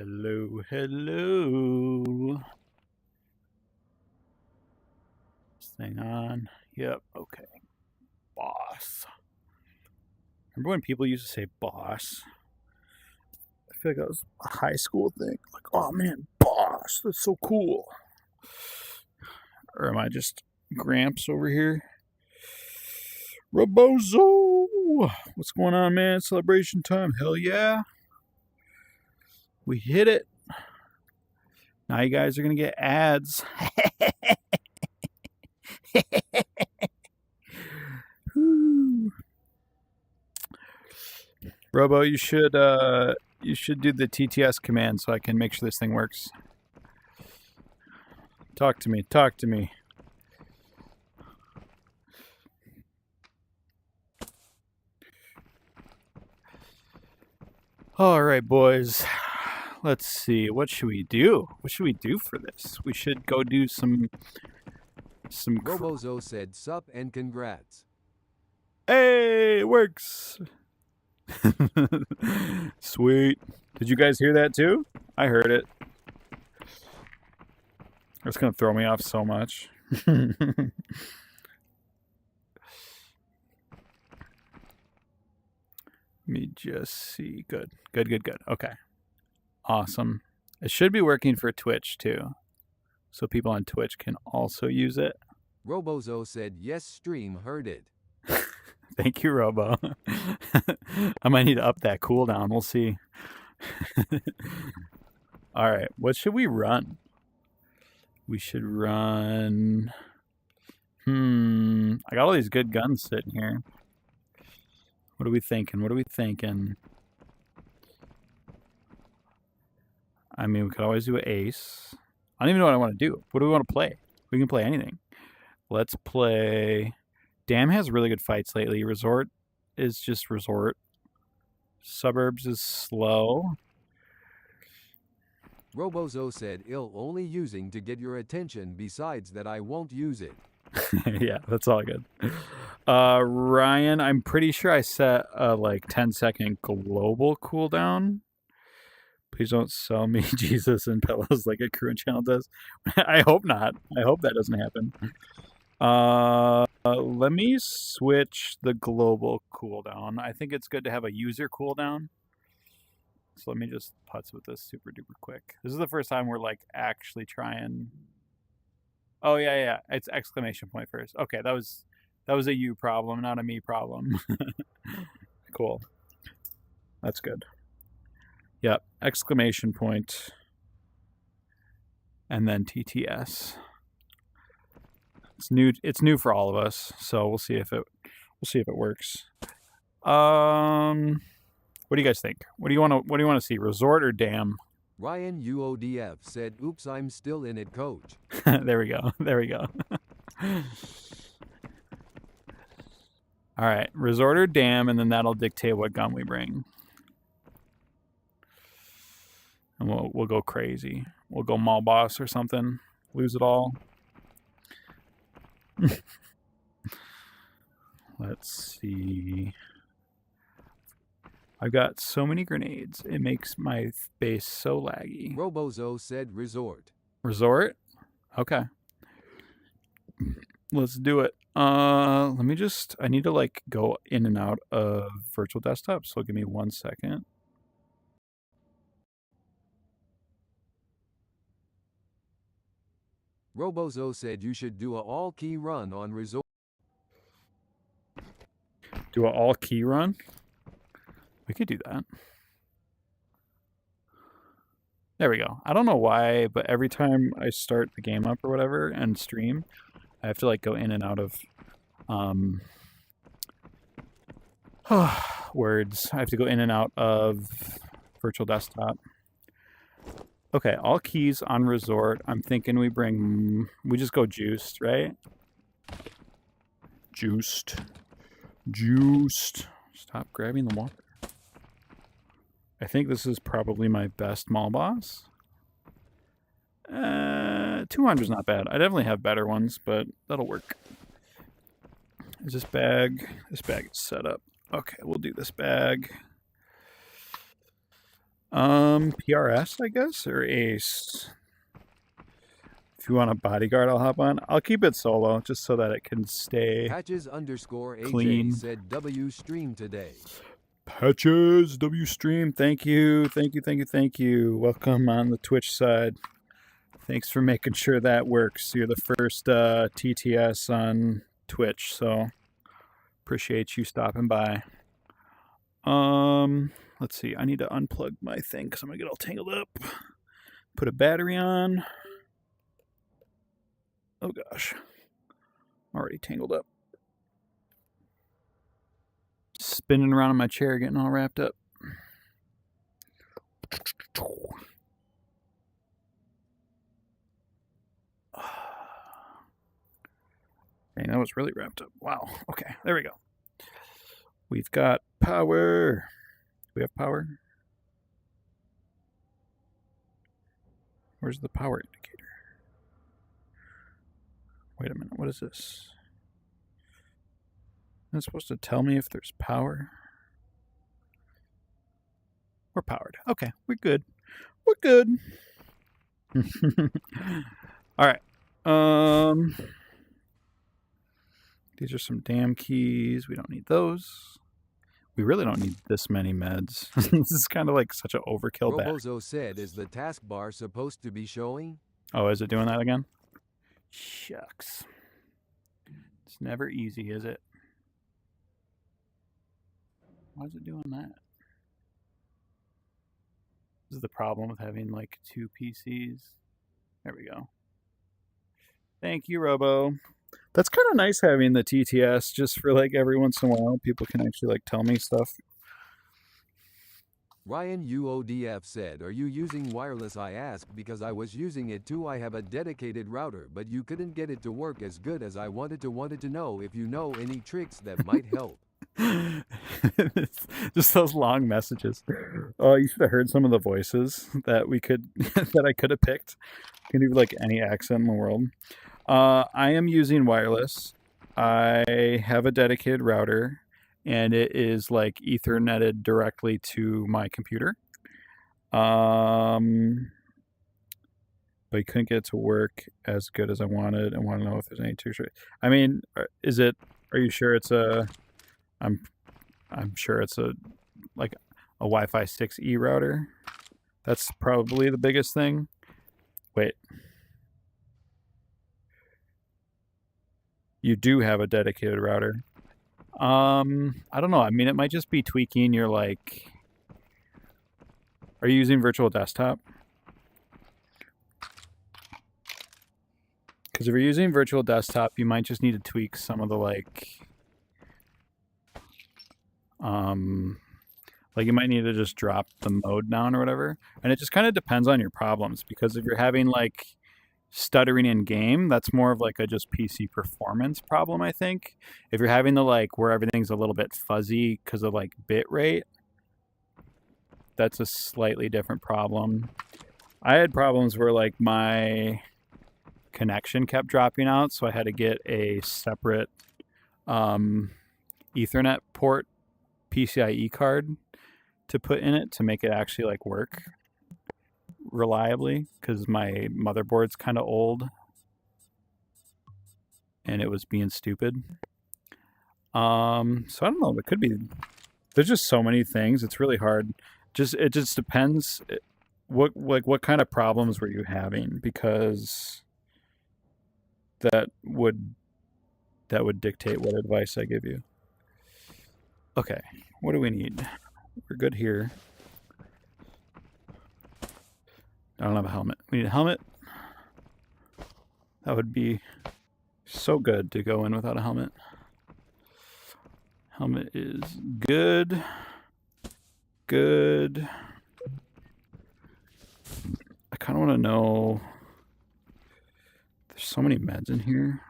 Hello, hello. This thing on. Yep, okay. Boss. Remember when people used to say boss? I feel like that was a high school thing. Like, oh man, boss. That's so cool. Or am I just Gramps over here? Rebozo! What's going on, man? Celebration time. Hell yeah. We hit it. Now you guys are going to get ads. Robo, you should do the TTS command so I can make sure this thing works. Talk to me. Talk to me. All right, boys. Let's see. What should we do? What should we do for this? We should go do some. Robozo said sup and congrats. Hey, it works. Sweet. Did you guys hear that too? I heard it. It's gonna throw me off so much. Let me just see. Good. Okay. Awesome. It should be working for Twitch too. So people on Twitch can also use it. Robozo said yes, stream heard it. Thank you, Robo. I might need to up that cooldown. We'll see. All right. What should we run? We should run... I got all these good guns sitting here. What are we thinking? I mean, we could always do an ace. I don't even know what I want to do. What do we want to play? We can play anything. Let's play... Dam has really good fights lately. Resort is just resort. Suburbs is slow. Robozo said ill only using to get your attention, besides that I won't use it. Yeah, that's all good. Ryan, I'm pretty sure I set a like 10-second global cooldown. Please don't sell me Jesus and pillows like a crew channel does. I hope not. I hope that doesn't happen. Let me switch the global cooldown. I think it's good to have a user cooldown. So let me just putz with this super duper quick. This is the first time we're like actually trying. Oh yeah, it's exclamation point first. Okay, that was a you problem, not a me problem. Cool. That's good. Yep, exclamation point. And then TTS. It's new for all of us, so we'll see if it works. What do you guys think? What do you want to see? Resort or Dam? Ryan UODF said, oops, I'm still in it, coach. There we go. All right, resort or Dam, and then that'll dictate what gun we bring. And we'll go crazy. We'll go mall boss or something. Lose it all. Let's see. I've got so many grenades. It makes my base so laggy. Robozo said resort. Resort? Okay. Let's do it. I need to like go in and out of virtual desktop, so give me 1 second. Robozo said you should do a all-key run on resort. Do an all-key run? We could do that. There we go. I don't know why, but every time I start the game up or whatever and stream, I have to like go in and out of words. I have to go in and out of virtual desktop. Okay, all keys on resort. I'm thinking we just go juiced, right? Juiced. Stop grabbing the water. I think this is probably my best mall boss. 200's not bad. I definitely have better ones, but that'll work. Is this bag? This bag is set up. Okay, we'll do this bag. PRS, I guess, or Ace. If you want a bodyguard, I'll hop on. I'll keep it solo just so that it can stay Patches_AJ clean. said W stream today. Patches, W stream. Thank you. Welcome on the Twitch side. Thanks for making sure that works. You're the first TTS on Twitch, so appreciate you stopping by. Let's see. I need to unplug my thing because I'm gonna get all tangled up. Put a battery on. Oh gosh, already tangled up. Spinning around in my chair, getting all wrapped up. Dang, that was really wrapped up. Wow. Okay, there we go. We've got power. We have power. Where's the power indicator? Wait a minute, what is this? Is it supposed to tell me if there's power? We're powered. Okay, we're good. We're good. All right. These are some damn keys. We don't need those. We really don't need this many meds. This is kind of like such an overkill bag. Robozo said, is the taskbar supposed to be showing? Oh, is it doing that again? Shucks. It's never easy, is it? Why is it doing that? This is the problem with having like two PCs. There we go. Thank you, Robo. That's kind of nice having the TTS just for like every once in a while. People can actually like tell me stuff. Ryan UODF said, are you using wireless? I asked because I was using it too. I have a dedicated router, but you couldn't get it to work as good as I wanted to know if you know any tricks that might help. Just those long messages. Oh, you should have heard some of the voices that we could that I could have picked. Can do like any accent in the world. I am using wireless. I have a dedicated router, and it is like Etherneted directly to my computer. But you couldn't get it to work as good as I wanted, and want to know if there's any tricks. I mean, is it? Are you sure it's a? I'm sure it's a like a Wi-Fi 6E router. That's probably the biggest thing. Wait. You do have a dedicated router. I don't know. I mean, it might just be tweaking your like. Are you using virtual desktop? Because if you're using virtual desktop, you might just need to tweak some of the like you might need to just drop the mode down or whatever. And it just kind of depends on your problems, because if you're having like stuttering in game, that's more of like a just PC performance problem, I think. If you're having the like where everything's a little bit fuzzy because of like bit rate, that's a slightly different problem. I had problems where like my connection kept dropping out, so I had to get a separate Ethernet port PCIe card to put in it to make it actually like work reliably, because my motherboard's kind of old and it was being stupid. So I don't know, it could be, there's just so many things, it's really hard. It just depends what kind of problems were you having, because that would dictate what advice I give you. Okay, what do we need? We're good here. I don't have a helmet. We need a helmet. That would be so good to go in without a helmet. Helmet is good. Good. I kind of want to know. There's so many meds in here.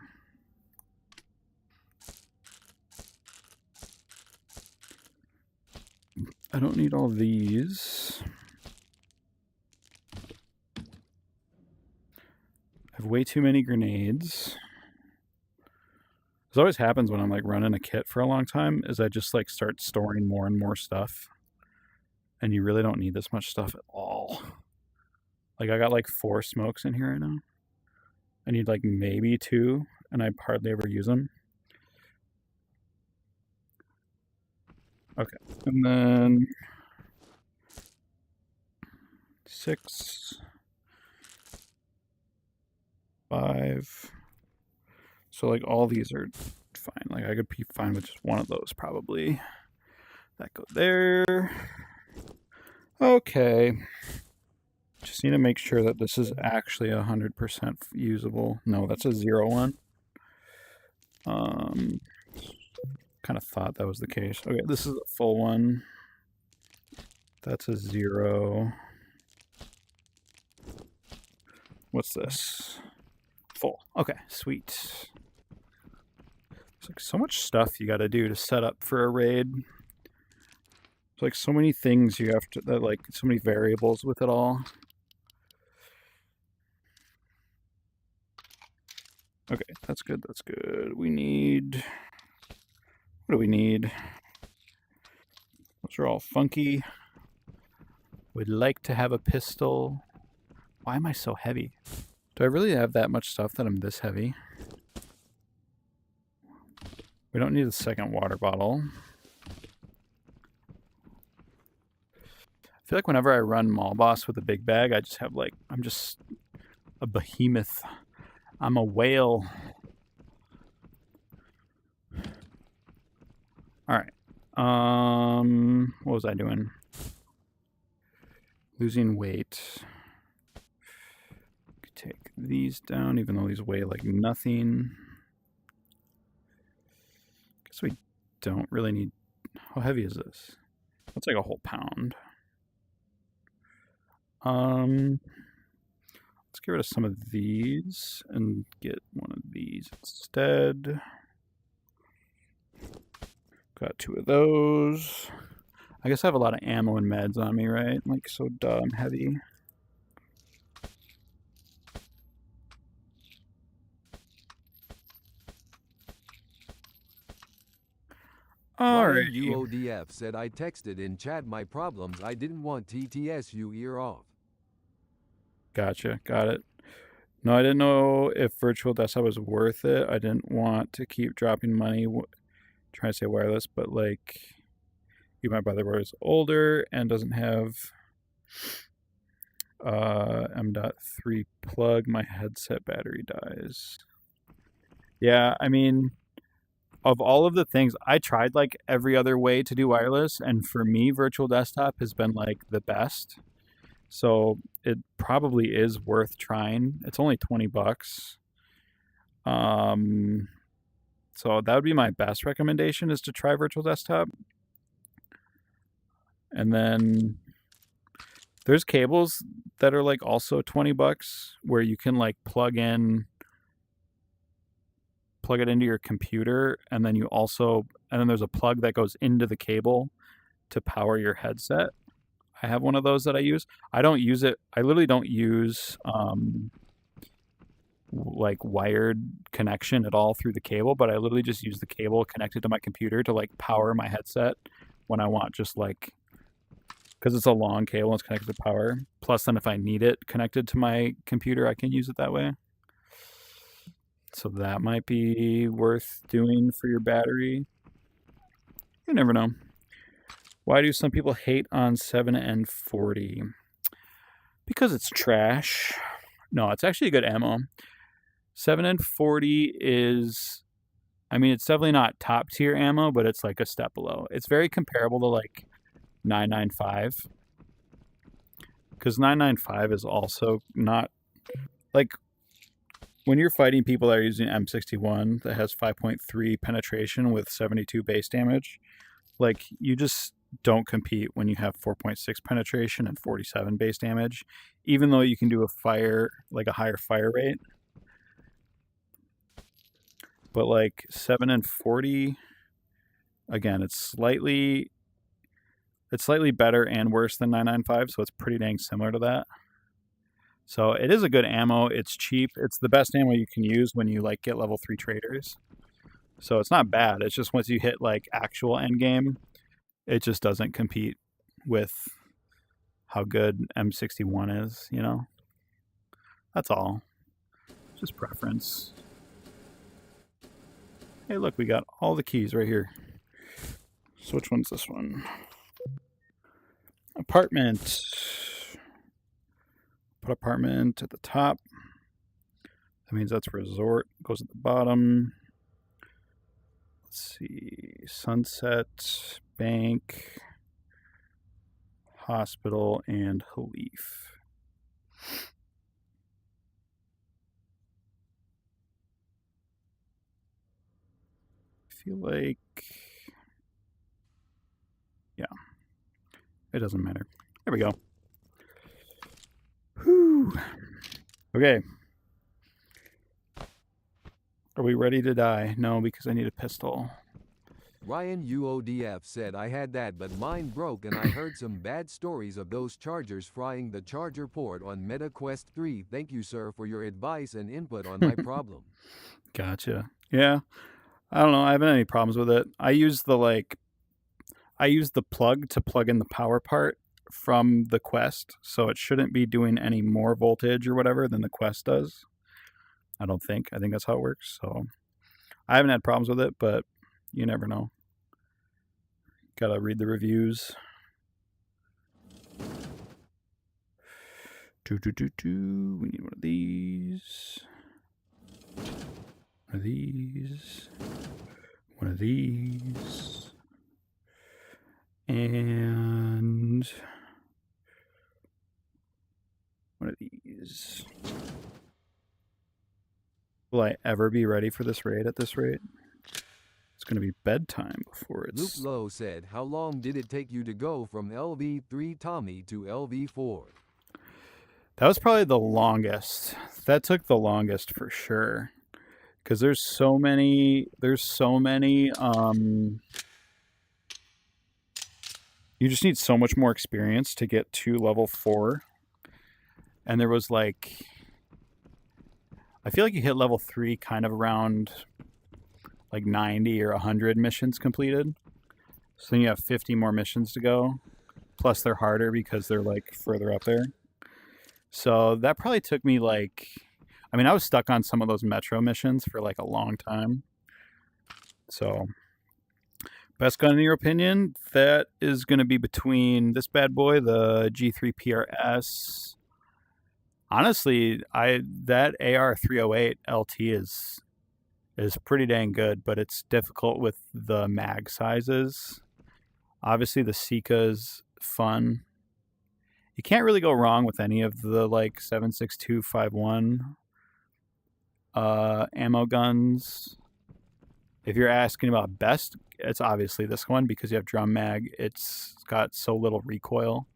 I don't need all these. I have way too many grenades. This always happens when I'm like running a kit for a long time, is I just like start storing more and more stuff. And you really don't need this much stuff at all. Like I got like 4 smokes in here right now. I need like maybe 2, and I hardly ever use them. Okay, and then 6, 5. So like all these are fine. Like I could be fine with just one of those probably. That go there. Okay. Just need to make sure that this is actually 100% usable. No, that's a 0 one. Kind of thought that was the case. Okay, this is a full one. That's a 0. What's this? Full. Okay, sweet. There's like so much stuff you got to do to set up for a raid. There's like so many things you have to, that like so many variables with it all. Okay, that's good. That's good. We need. What do we need? Those are all funky. Would like to have a pistol. Why am I so heavy? Do I really have that much stuff that I'm this heavy? We don't need a second water bottle. I feel like whenever I run Mall Boss with a big bag, I just have like, I'm just a behemoth. I'm a whale. All right. What was I doing? Losing weight. Take these down, even though these weigh like nothing. Guess we don't really need. How heavy is this? That's like a whole pound. Let's get rid of some of these and get one of these instead. Got 2 of those. I guess I have a lot of ammo and meds on me, right? Like, so duh, I'm heavy. Ryan Alrighty. UODF said I texted in chat my problems. I didn't want TTS you ear off. Gotcha. Got it. No, I didn't know if virtual desktop was worth it. I didn't want to keep dropping money trying to say wireless, but like, my brother was older and doesn't have M.3 plug. My headset battery dies. Yeah, I mean, of all of the things, I tried like every other way to do wireless, and for me, virtual desktop has been like the best. So it probably is worth trying. It's only $20. So that would be my best recommendation, is to try virtual desktop. And then there's cables that are like also $20 where you can like plug it into your computer, and then there's a plug that goes into the cable to power your headset. I have one of those that I use. I don't use it. I literally don't use like wired connection at all through the cable, but I literally just use the cable connected to my computer to like power my headset when I want, just like, because it's a long cable and it's connected to power. Plus, then if I need it connected to my computer, I can use it that way. So that might be worth doing for your battery. You never know. Why do some people hate on 7N40? Because it's trash. No, it's actually a good ammo. 7N40 is, I mean, it's definitely not top tier ammo, but it's like a step below. It's very comparable to like 995. Because 995 is also not, like, when you're fighting people that are using M61 that has 5.3 penetration with 72 base damage, like, you just don't compete when you have 4.6 penetration and 47 base damage, even though you can do a higher fire rate. But like 7N40, again, it's slightly better and worse than 995, so it's pretty dang similar to that. So it is a good ammo. It's cheap. It's the best ammo you can use when you like get level 3 traders. So it's not bad. It's just once you hit like actual end game, it just doesn't compete with how good M61 is, you know? That's all. Just preference. Hey, look, we got all the keys right here. So which one's this one? Apartment. Put apartment at the top. That means that's resort. Goes at the bottom. Let's see. Sunset, bank, hospital, and Halif. I feel like, yeah, it doesn't matter. There we go. Whew. Okay. Are we ready to die? No, because I need a pistol. Ryan UODF said I had that but mine broke and I heard some bad stories of those chargers frying the charger port on Meta Quest 3. Thank you sir for your advice and input on my problem. Gotcha. Yeah. I don't know. I haven't had any problems with it. I use the plug to plug in the power part from the Quest, so it shouldn't be doing any more voltage or whatever than the Quest does. I don't think. I think that's how it works. So I haven't had problems with it, but you never know. Gotta read the reviews. We need one of these. One of these. One of these. And one of these. Will I ever be ready for this raid at this rate? It's going to be bedtime before it's... Luke Lowe said, how long did it take you to go from LV3 Tommy to LV4? That was probably the longest. That took the longest for sure. Because there's so many... You just need so much more experience to get to level 4. And there was like... I feel like you hit level 3 kind of around like 90 or 100 missions completed. So then you have 50 more missions to go. Plus they're harder because they're like further up there. So that probably took me like... I mean, I was stuck on some of those metro missions for like a long time. So, best gun in your opinion? That is going to be between this bad boy, the G3 PRS. Honestly, that AR-308 LT is pretty dang good, but it's difficult with the mag sizes. Obviously, the Sika's fun. You can't really go wrong with any of the like 7.6251 ammo guns. If you're asking about best, it's obviously this one because you have drum mag. It's got so little recoil.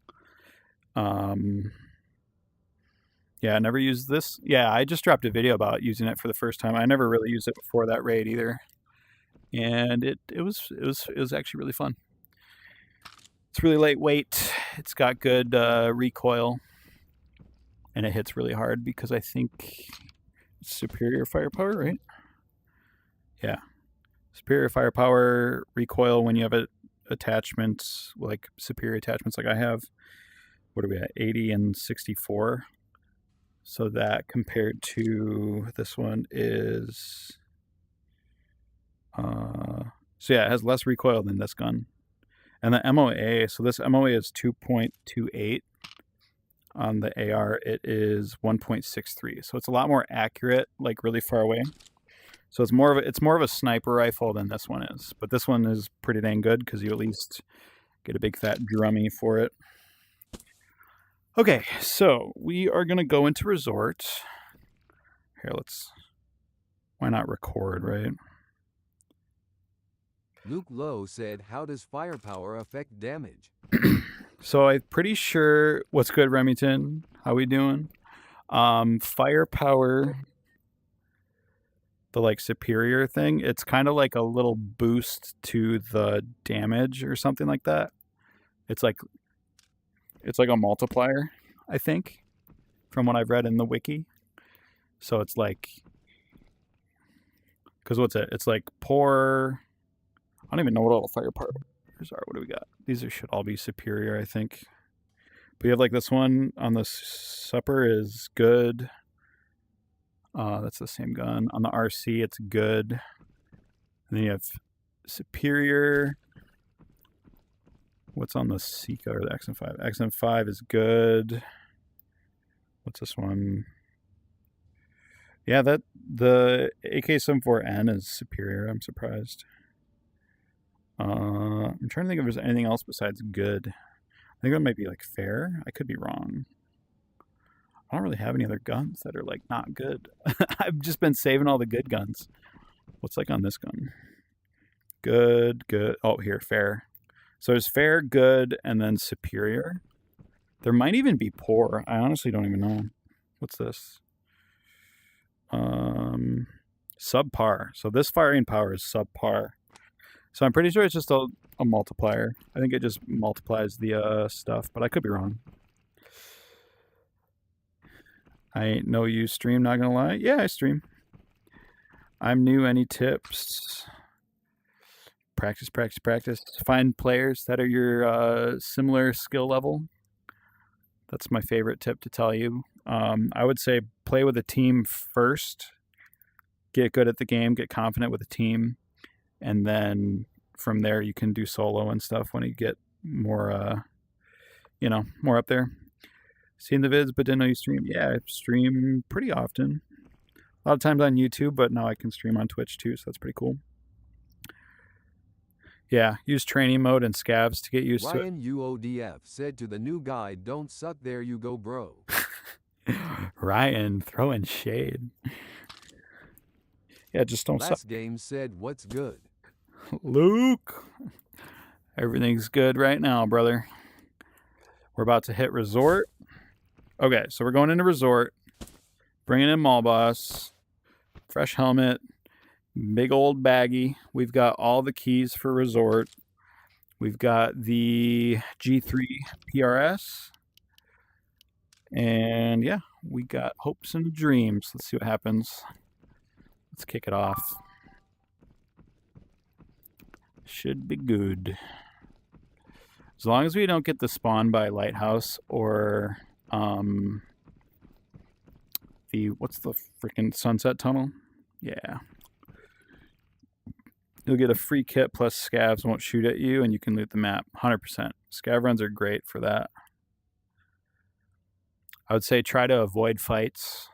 Yeah, I never used this. Yeah, I just dropped a video about using it for the first time. I never really used it before that raid either, and it was actually really fun. It's really lightweight. It's got good recoil, and it hits really hard because I think it's superior firepower, right? Yeah, superior firepower, recoil when you have attachments like superior attachments like I have. What are we at? 80 and 64. So that compared to this one is, so yeah, it has less recoil than this gun. And the MOA, so this MOA is 2.28. On the AR, it is 1.63. So it's a lot more accurate, like really far away. So it's more of a sniper rifle than this one is. But this one is pretty dang good because you at least get a big fat drummy for it. Okay, so we are going to go into resort. Here, why not record, right? Luke Lowe said, how does firepower affect damage? So I'm pretty sure, what's good, Remington? How we doing? Firepower, the like superior thing, it's kind of like a little boost to the damage or something like that. It's like a multiplier, I think, from what I've read in the wiki. So it's like, because what's it? It's like pour. I don't even know what all the firepower are. What do we got? These should all be superior, I think. But you have like this one on the Supper is good. That's the same gun. On the RC, it's good. And then you have Superior. What's on the Sika or the XM5? XM5 is good. What's this one? Yeah, that the AK-74N is superior. I'm surprised. I'm trying to think if there's anything else besides good. I think that might be like fair. I could be wrong. I don't really have any other guns that are like not good. I've just been saving all the good guns. What's like on this gun? Good, good. Oh, here, fair. So there's fair, good, and then superior. There might even be poor. I honestly don't even know. What's this? Subpar. So this firing power is subpar. So I'm pretty sure it's just a multiplier. I think it just multiplies the stuff, but I could be wrong. I know you stream, not gonna lie. Yeah, I stream. I'm new. Any tips? Practice, practice, practice. Find players that are your similar skill level. That's my favorite tip to tell you. I would say play with a team first. Get good at the game. Get confident with a team. And then from there, you can do solo and stuff when you get more, more up there. Seen the vids, but didn't know you stream. Yeah, I stream pretty often. A lot of times on YouTube, but now I can stream on Twitch too, so that's pretty cool. Yeah, use training mode and scavs to get used to it. Ryan UODF said to the new guy, "Don't suck, there you go, bro." Ryan throwing shade. Yeah, just don't suck. Last game said, "What's good?" Luke, everything's good right now, brother. We're about to hit resort. Okay, so we're going into resort. Bringing in Mall Boss. Fresh helmet. Big old baggie. We've got all the keys for resort. We've got the G3 PRS. And yeah, we got hopes and dreams. Let's see what happens. Let's kick it off. Should be good. As long as we don't get the spawn by Lighthouse or what's the freaking Sunset Tunnel? Yeah. You'll get a free kit plus scavs won't shoot at you and you can loot the map 100%. Scav runs are great for that. I would say try to avoid fights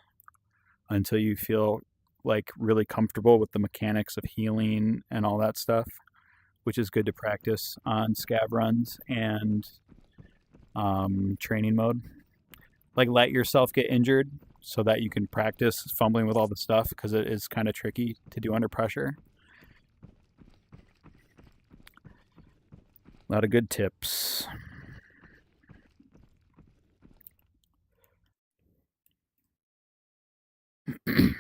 until you feel like really comfortable with the mechanics of healing and all that stuff, which is good to practice on scav runs and training mode. Like let yourself get injured so that you can practice fumbling with all the stuff because it is kind of tricky to do under pressure. A lot of good tips. A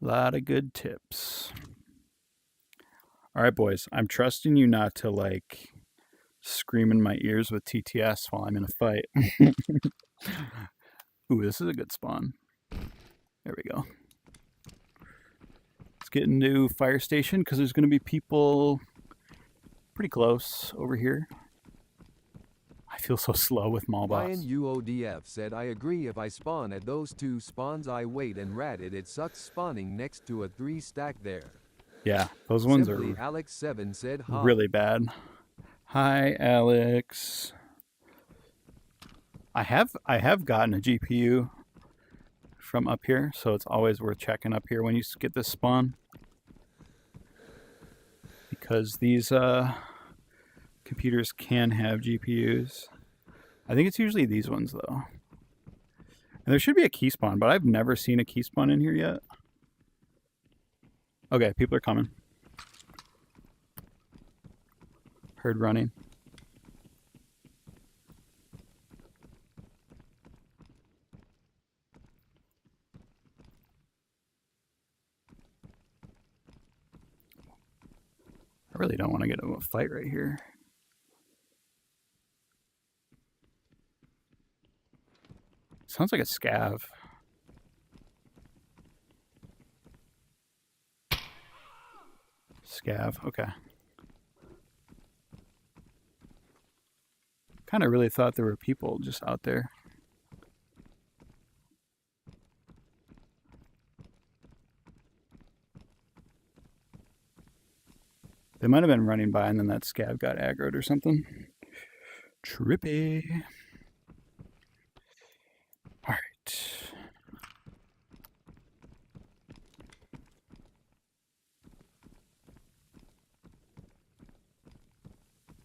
lot of good tips. All right, boys. I'm trusting you not to like scream in my ears with TTS while I'm in a fight. Ooh, this is a good spawn. There we go. Let's get into fire station because there's going to be people pretty close over here. I feel so slow with Mall Boss. Ryan UODF said, "I agree, if I spawn at those two spawns I wait and rat it. It sucks spawning next to a 3-stack there." Yeah, those ones Simply are Alex 7 said, really bad. Hi, Alex. I have gotten a GPU from up here, so it's always worth checking up here when you get this spawn. Because these computers can have GPUs. I think it's usually these ones though. And there should be a key spawn, but I've never seen a key spawn in here yet. Okay, people are coming. Heard running. I really don't want to get into a fight right here. Sounds like a scav. scav. Okay. Kind of really thought there were people just out there. They might have been running by and then that scav got aggroed or something. Trippy. All right.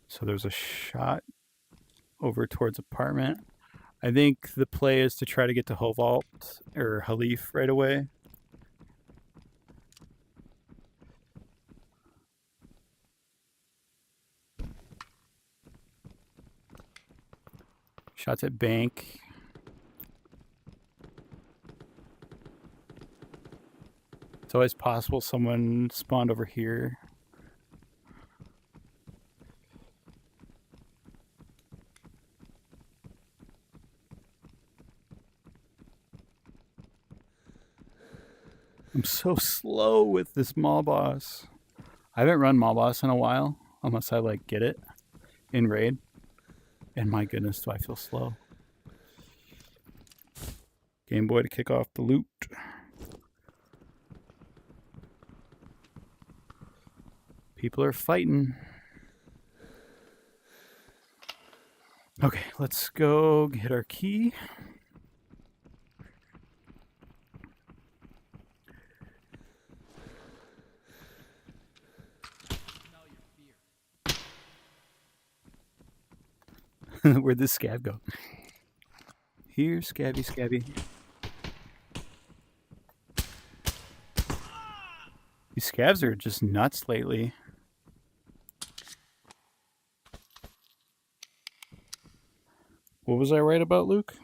So there's a shot over towards apartment. I think the play is to try to get to Hovalt or Halif right away. Shots at bank. It's always possible someone spawned over here. I'm so slow with this mall boss. I haven't run mall boss in a while, unless I like get it in raid. And my goodness, do I feel slow. Game Boy to kick off the loot. People are fighting. Okay, let's go get our key. Where'd this scab go? Here, scabby, scabby. These scabs are just nuts lately. What was I right about, Luke?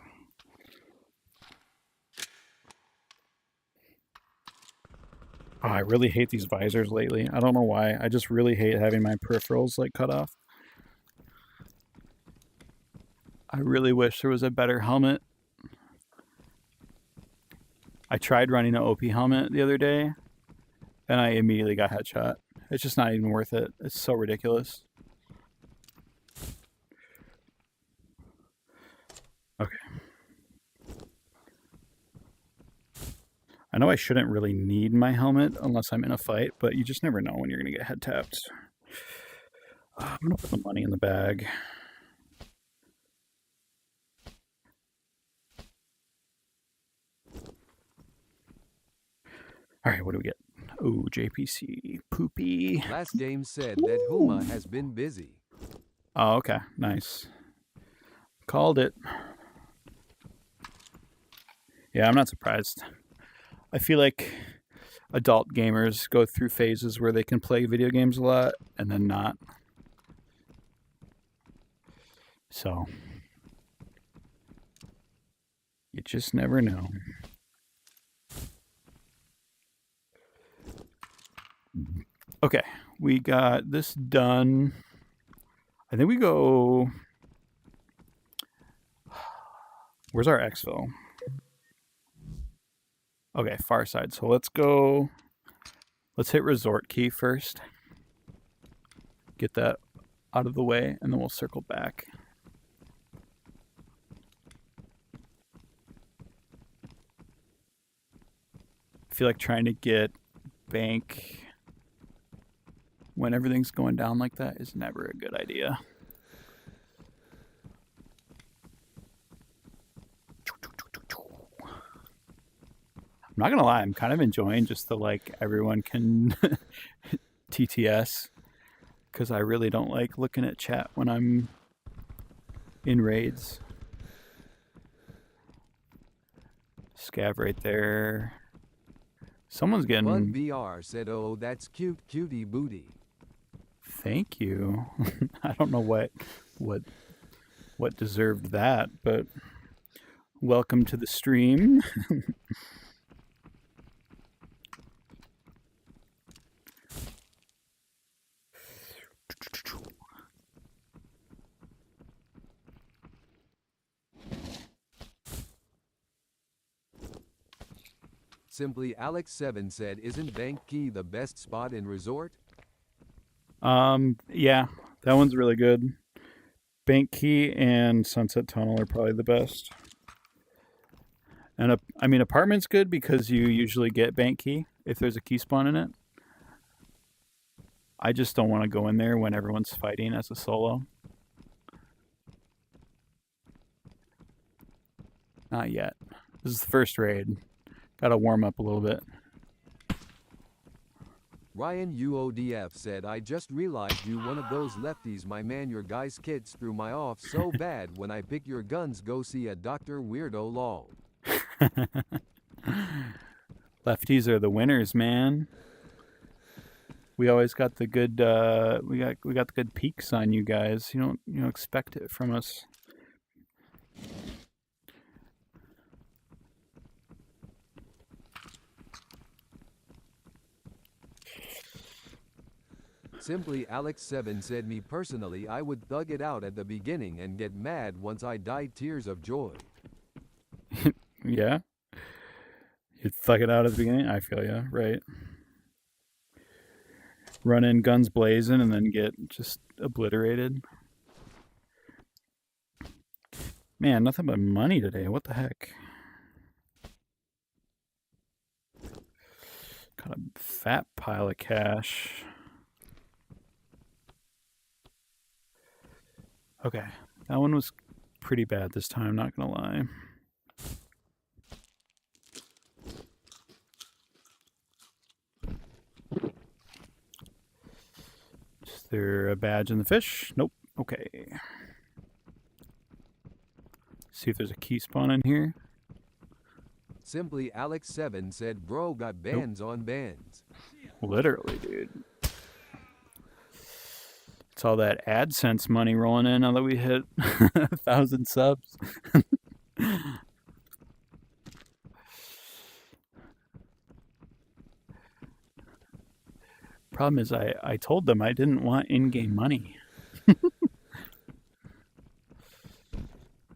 Oh, I really hate these visors lately. I don't know why. I just really hate having my peripherals like cut off. I really wish there was a better helmet. I tried running an OP helmet the other day, and I immediately got headshot. It's just not even worth it. It's so ridiculous. Okay. I know I shouldn't really need my helmet unless I'm in a fight, but you just never know when you're going to get head tapped. I'm going to put the money in the bag. All right, what do we get? Oh, JPC. Poopy. Last game said that Huma has been busy. Oh, okay. Nice. Called it. Yeah, I'm not surprised. I feel like adult gamers go through phases where they can play video games a lot and then not. So, you just never know. Okay, we got this done. I think we go... Where's our Exfil? Okay, far side. So let's go... Let's hit resort key first. Get that out of the way, and then we'll circle back. I feel like trying to get bank when everything's going down like that is never a good idea. I'm not gonna lie, I'm kind of enjoying just the like everyone can TTS, because I really don't like looking at chat when I'm in raids. Scav right there. Someone's Bug getting... VR said, "Oh, that's cute, cutie booty." Thank you. I don't know what deserved that, but welcome to the stream. Simply Alex7 said, "Isn't Bank Key the best spot in resort?" Yeah, that one's really good. Bank Key and Sunset Tunnel are probably the best. And I mean, Apartment's good because you usually get Bank Key if there's a key spawn in it. I just don't want to go in there when everyone's fighting as a solo. Not yet. This is the first raid. Gotta warm up a little bit. Ryan UODF said, I just realized you one of those lefties, my man. Your guys' kids threw my off so bad when I pick your guns. Go see a doctor, weirdo lol. Lefties are the winners, man. We always got the good we got the good peaks on you guys. You don't expect it from us. Simply Alex7 said, me personally, I would thug it out at the beginning and get mad once I died. Tears of joy. Yeah. You'd thug it out at the beginning. I feel ya, right. Run in guns blazing and then get just obliterated. Man, nothing but money today. What the heck? Got a fat pile of cash. Okay, that one was pretty bad this time, not gonna lie. Is there a badge in the fish? Nope. Okay. See if there's a key spawn in here. Simply Alex7 said, bro got bands on bands. Literally, dude. It's all that AdSense money rolling in now that we hit 1,000 subs. Problem is, I told them I didn't want in-game money.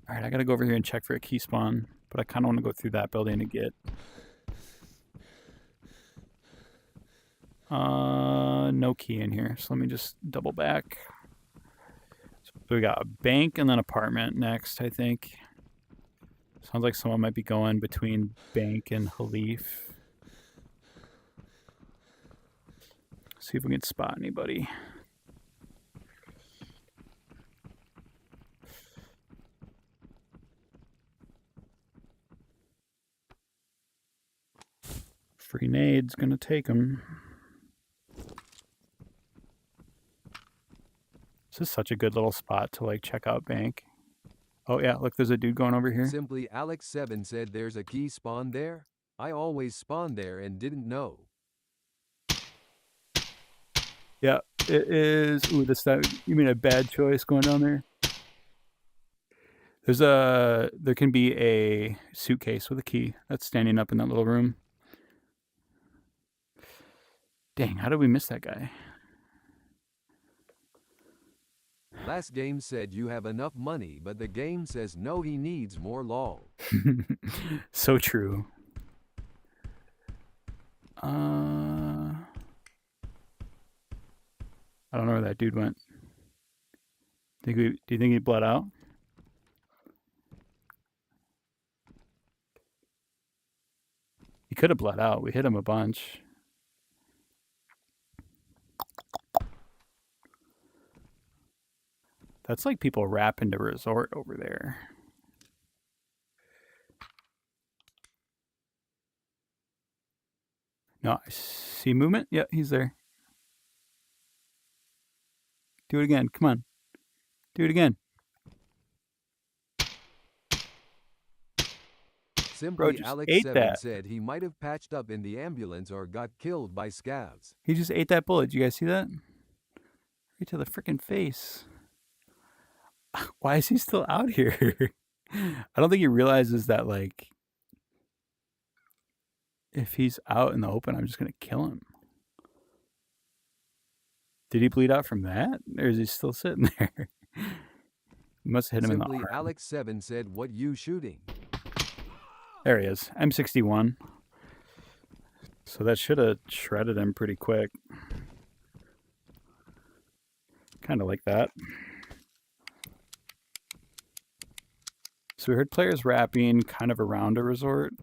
Alright, I gotta go over here and check for a key spawn, but I kind of want to go through that building to get... no key in here, so let me just double back. So we got a bank and then apartment next, I think. Sounds like someone might be going between bank and Halif. See if we can spot anybody. Free nade's gonna take him. This is such a good little spot to like check out bank. Oh yeah, look, there's a dude going over here. Simply Alex7 said, there's a key spawn there? I always spawned there and didn't know. Yeah, it is. Ooh, you mean a bad choice going down there? There can be a suitcase with a key that's standing up in that little room. Dang, how did we miss that guy? Last game said you have enough money, but the game says no, he needs more lol. So true. I don't know where that dude went. Do you think he bled out? He could have bled out. We hit him a bunch. That's like people rapping to resort over there. No, I see movement. Yeah, he's there. Do it again. Come on. Do it again. Simply just Alex ate 7 that. said he might have patched up in the ambulance or got killed by scavs. He just ate that bullet. Did you guys see that? Right to the freaking face. Why is he still out here? I don't think he realizes that, like, if he's out in the open, I'm just going to kill him. Did he bleed out from that? Or is he still sitting there? You must have hit him Simply in the arm. Alex 7 said, what you shooting? There he is. M61. So that should have shredded him pretty quick. Kind of like that. So we heard players rapping kind of around a resort.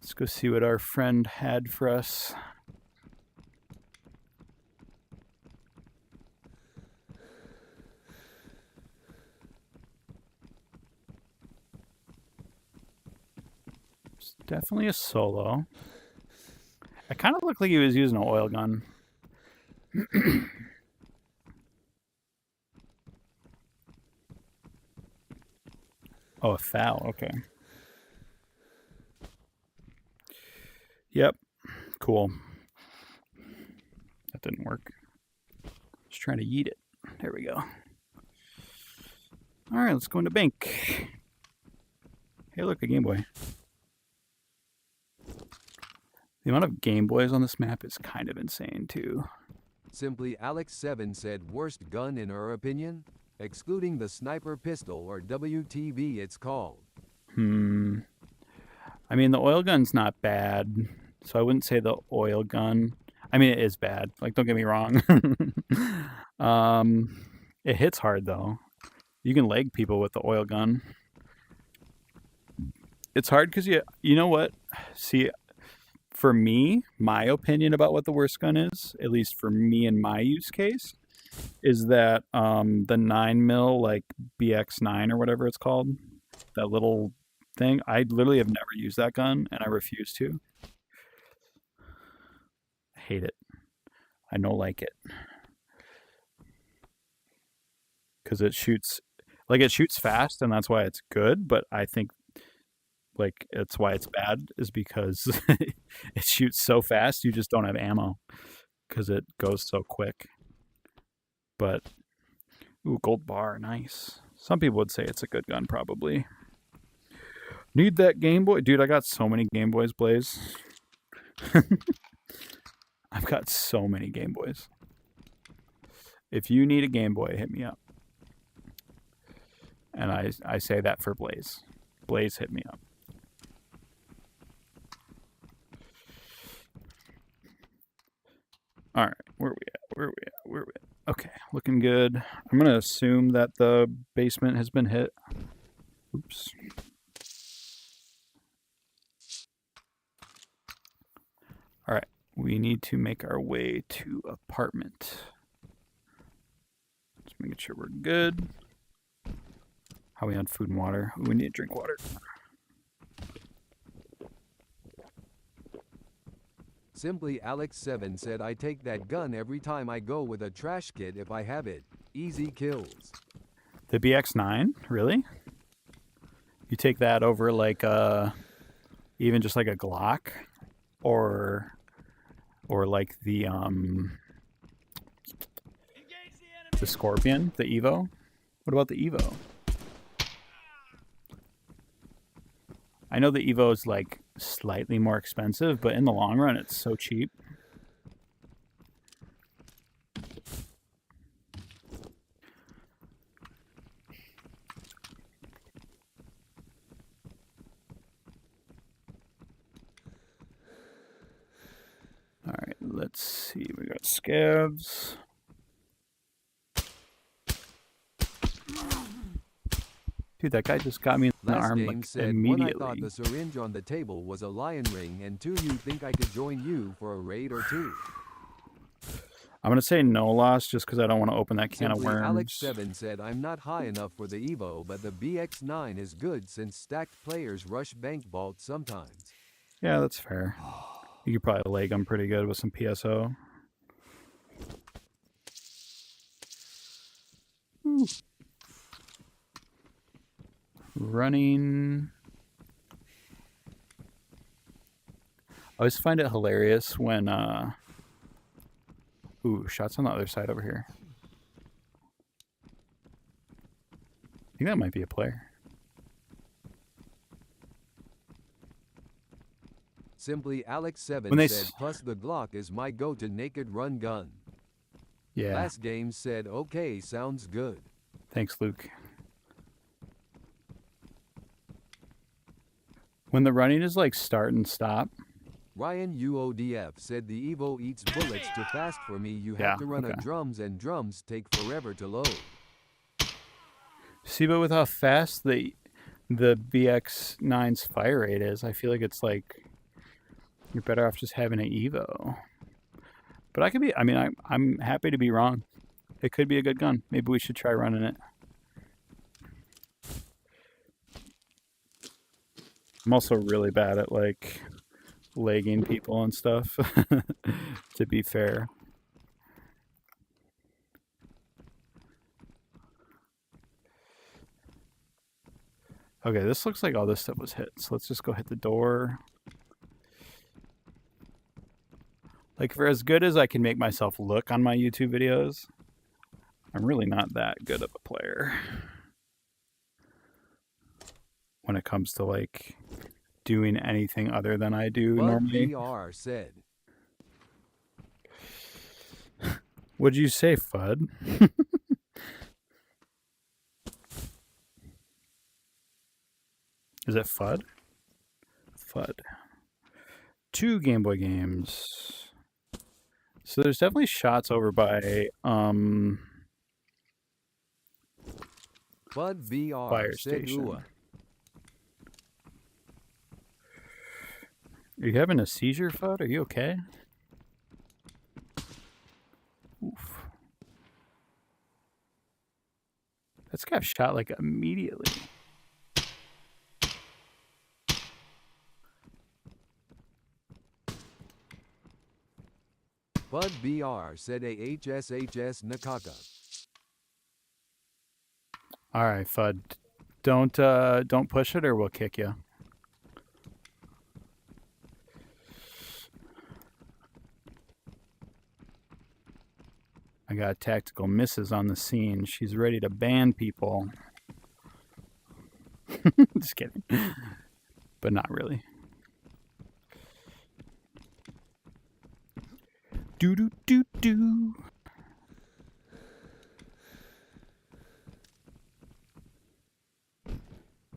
Let's go see what our friend had for us. It's definitely a solo. It kind of looked like he was using an oil gun. Oh, a foul. Okay. Yep. Cool. That didn't work. Just trying to yeet it. There we go. All right, let's go into bank. Hey, look, a Game Boy. The amount of Game Boys on this map is kind of insane, too. Simply Alex7 said worst gun in her opinion, excluding the sniper pistol or WTV it's called. I mean, the oil gun's not bad, so I wouldn't say the oil gun. I mean, it is bad. Like, don't get me wrong. It hits hard, though. You can leg people with the oil gun. It's hard because you know what? See, for me, my opinion about what the worst gun is, at least for me in my use case, is that the 9mm, like BX9 or whatever it's called, that little thing. I literally have never used that gun, and I refuse to. I hate it. I don't like it. Because it shoots fast, and that's why it's good, but I think like it's why it's bad is because it shoots so fast you just don't have ammo because it goes so quick. But ooh, gold bar, nice. Some people would say it's a good gun, probably. Need that Game Boy, dude. I got so many Game Boys, Blaze. I've got so many Game Boys. If you need a Game Boy, hit me up. And I say that for Blaze. Blaze, hit me up. All right, where are we at? Okay, looking good. I'm going to assume that the basement has been hit. Oops. All right, we need to make our way to apartment. Just making sure we're good. How are we on food and water? Ooh, we need to drink water. Simply Alex7 said I take that gun every time I go with a trash kit if I have it. Easy kills. The BX9? Really? You take that over like even just like a Glock? Or like the Scorpion, the Evo? What about the Evo? I know the Evo is like slightly more expensive, but in the long run, it's so cheap. All right, let's see. We got scavs. Dude, that guy just got me in the arm like immediately. One, I thought the syringe on the table was a lion ring, and two, you think I could join you for a raid or two? I'm going to say no loss just because I don't want to open that can of worms. Alex7 said I'm not high enough for the Evo, but the BX9 is good since stacked players rush bank vault sometimes. Yeah, that's fair. You could probably leg them pretty good with some PSO. Ooh. Running. I always find it hilarious when ooh, shots on the other side over here. I think that might be a player. Simply Alex7 said plus the Glock is my go-to naked run gun. Yeah. Last game said okay, sounds good. Thanks, Luke. When the running is like start and stop. Ryan UODF said the Evo eats bullets too fast for me. You Yeah, have to run a okay. drums and drums take forever to load. See, but with how fast the BX9's fire rate is, I feel like it's like you're better off just having an Evo. But I'm happy to be wrong. It could be a good gun. Maybe we should try running it. I'm also really bad at like lagging people and stuff. To be fair. Okay, this looks like all this stuff was hit. So let's just go hit the door. Like, for as good as I can make myself look on my YouTube videos, I'm really not that good of a player when it comes to like doing anything other than I do Bud normally. VR said. What'd you say, Fudd? Is it Fudd? Fudd. 2 Game Boy games. So there's definitely shots over by Bud VR fire said station. ooh. Are you having a seizure, Fudd? Are you okay? Oof. This guy shot like immediately. Bud BR said a HSHS Nakaka. All right, Fudd. Don't push it or we'll kick you. I got tactical misses on the scene. She's ready to ban people. Just kidding. But not really. Do do do do.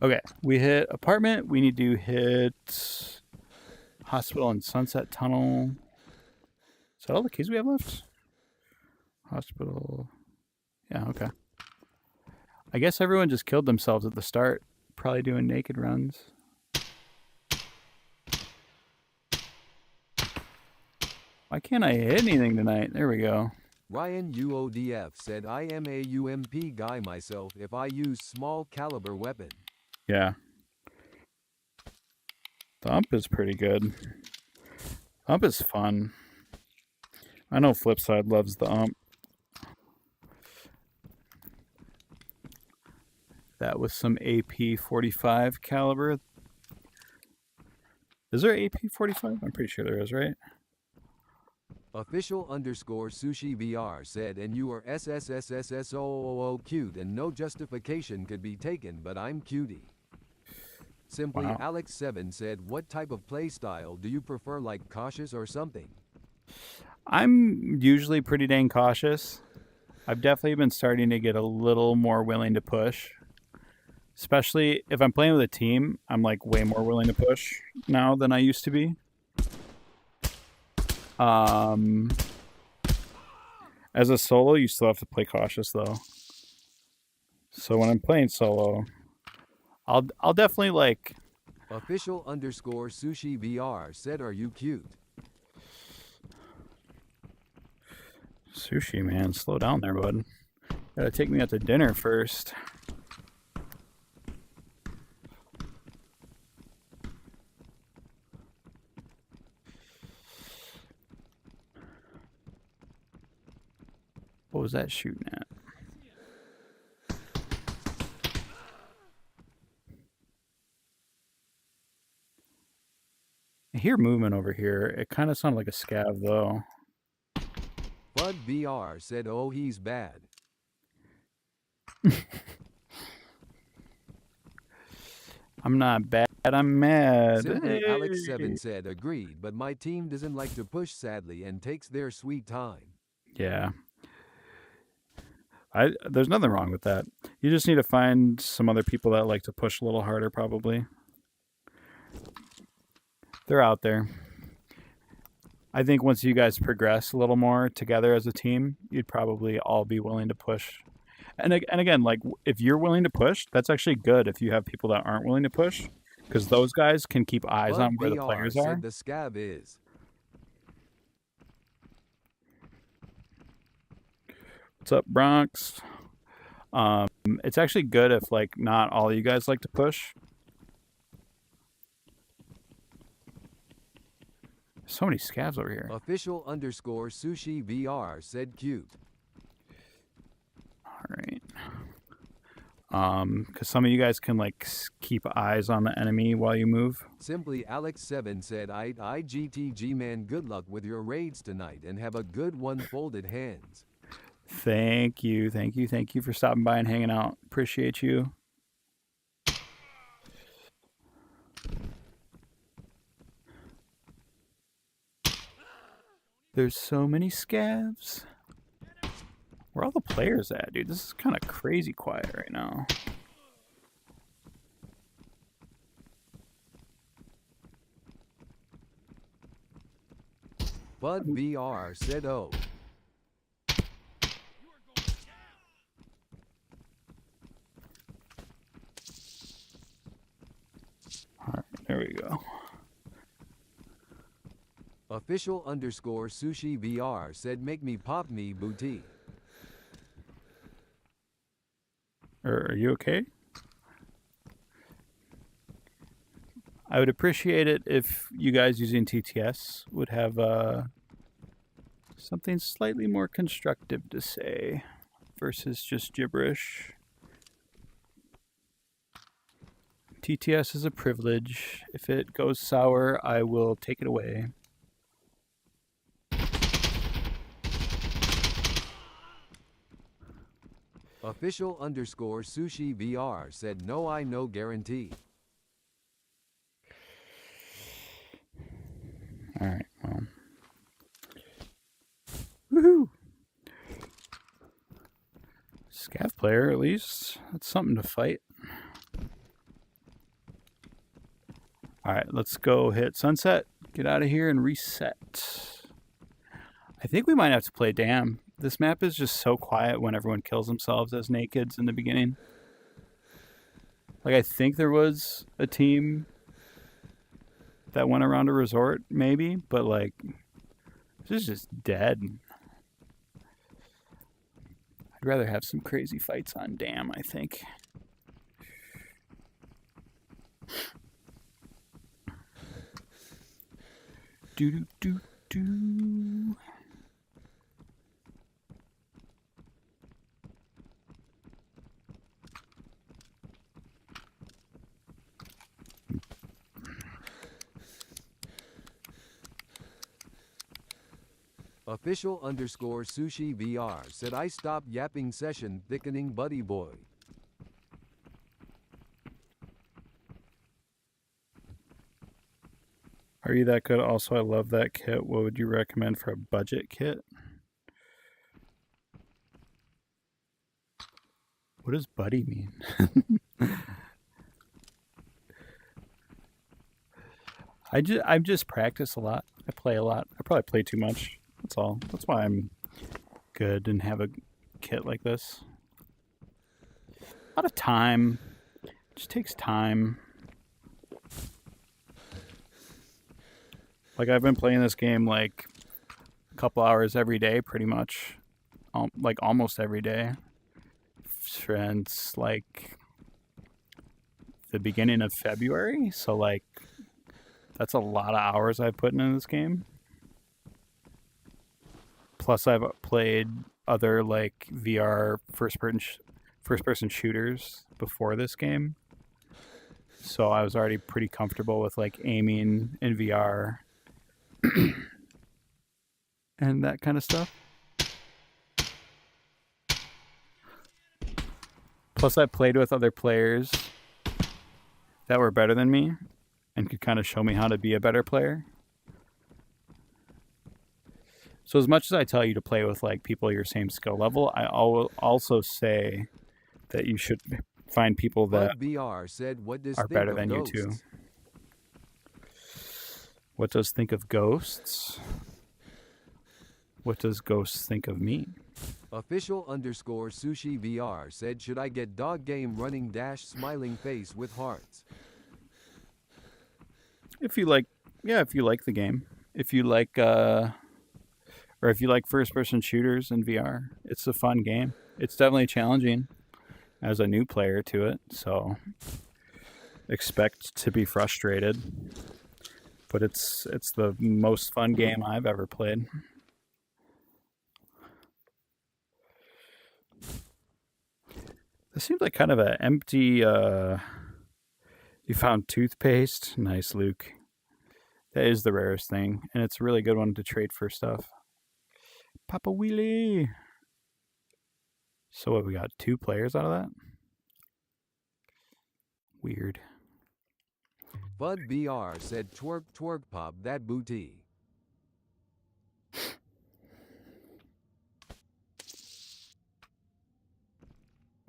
Okay, we hit apartment. We need to hit hospital and Sunset Tunnel. Is that all the keys we have left? Hospital. Yeah, okay. I guess everyone just killed themselves at the start. Probably doing naked runs. Why can't I hit anything tonight? There we go. Ryan UODF said I am a UMP guy myself if I use small caliber weapon. Yeah. The ump is pretty good. Ump is fun. I know Flipside loves the ump. That was some AP 45 caliber. Is there AP 45? I'm pretty sure there is, right? Official_sushi VR said, and you are SSSSSOOO cute and no justification could be taken, but I'm cutie. Simply Wow. Alex7 said, what type of play style do you prefer, like cautious or something? I'm usually pretty dang cautious. I've definitely been starting to get a little more willing to push. Especially if I'm playing with a team, I'm like way more willing to push now than I used to be. As a solo, you still have to play cautious though. So when I'm playing solo, I'll definitely like. Official_sushi VR said, are you cute? Sushi, man, slow down there, bud. Gotta take me out to dinner first. What was that shooting at? I hear movement over here. It kind of sounded like a scav, though. Bud VR said, oh, he's bad. I'm not bad, I'm mad. Simply Hey. Alex7 said, agreed, but my team doesn't like to push sadly and takes their sweet time. Yeah. There's nothing wrong with that. You just need to find some other people that like to push a little harder, probably. They're out there. I think once you guys progress a little more together as a team, you'd probably all be willing to push. And again, like if you're willing to push, that's actually good if you have people that aren't willing to push, because those guys can keep eyes on Bud where the VR players are. said the scab is. What's up, Bronx? It's actually good if like not all you guys like to push. So many scabs over here. Official_sushi VR said cute. All right. Because some of you guys can like keep eyes on the enemy while you move. Simply Alex7 said IGTG man, good luck with your raids tonight and have a good one, folded hands. Thank you for stopping by and hanging out. Appreciate you. There's so many scabs. Where are all the players at, dude? This is kind of crazy quiet right now. Bud VR said oh. All right, there we go. Official_sushi VR said make me pop me booty. Are you okay? I would appreciate it if you guys using TTS would have something slightly more constructive to say versus just gibberish. TTS is a privilege. If it goes sour, I will take it away. Official_sushi VR said no, I no guarantee. All right, well. Woohoo! Scav player, at least. That's something to fight. All right, let's go hit sunset, get out of here, and reset. I think we might have to play Dam. This map is just so quiet when everyone kills themselves as nakeds in the beginning. Like, I think there was a team that went around a resort, maybe, but like, this is just dead. I'd rather have some crazy fights on Dam, I think. Do. Official_sushi VR said I stopped yapping session thickening buddy boy. Are you that good? Also, I love that kit. What would you recommend for a budget kit? What does buddy mean? I just practice a lot. I play a lot. I probably play too much. That's all. That's why I'm good and have a kit like this. A lot of time. It just takes time. Like, I've been playing this game like a couple hours every day, pretty much. Like almost every day. Since like the beginning of February. So like that's a lot of hours I've put into this game. Plus I've played other like VR first person shooters before this game. So I was already pretty comfortable with like aiming in VR and that kind of stuff. Plus I played with other players that were better than me and could kind of show me how to be a better player. So as much as I tell you to play with like people your same skill level, I also say that you should find people that VR said, what does are better than you too. What does think of ghosts? What does ghosts think of me? Official_sushi VR said, should I get dog game running dash smiling face with hearts? If you like, yeah, if you like the game, if you like, or if you like first-person shooters in VR, it's a fun game. It's definitely challenging as a new player to it, so expect to be frustrated. But it's the most fun game I've ever played. This seems like kind of an empty. You found toothpaste. Nice, Luke. That is the rarest thing, and it's a really good one to trade for stuff. Papa Wheelie. So what, we got 2 players out of that? Weird. Bud VR said, twerk twerk pop that booty.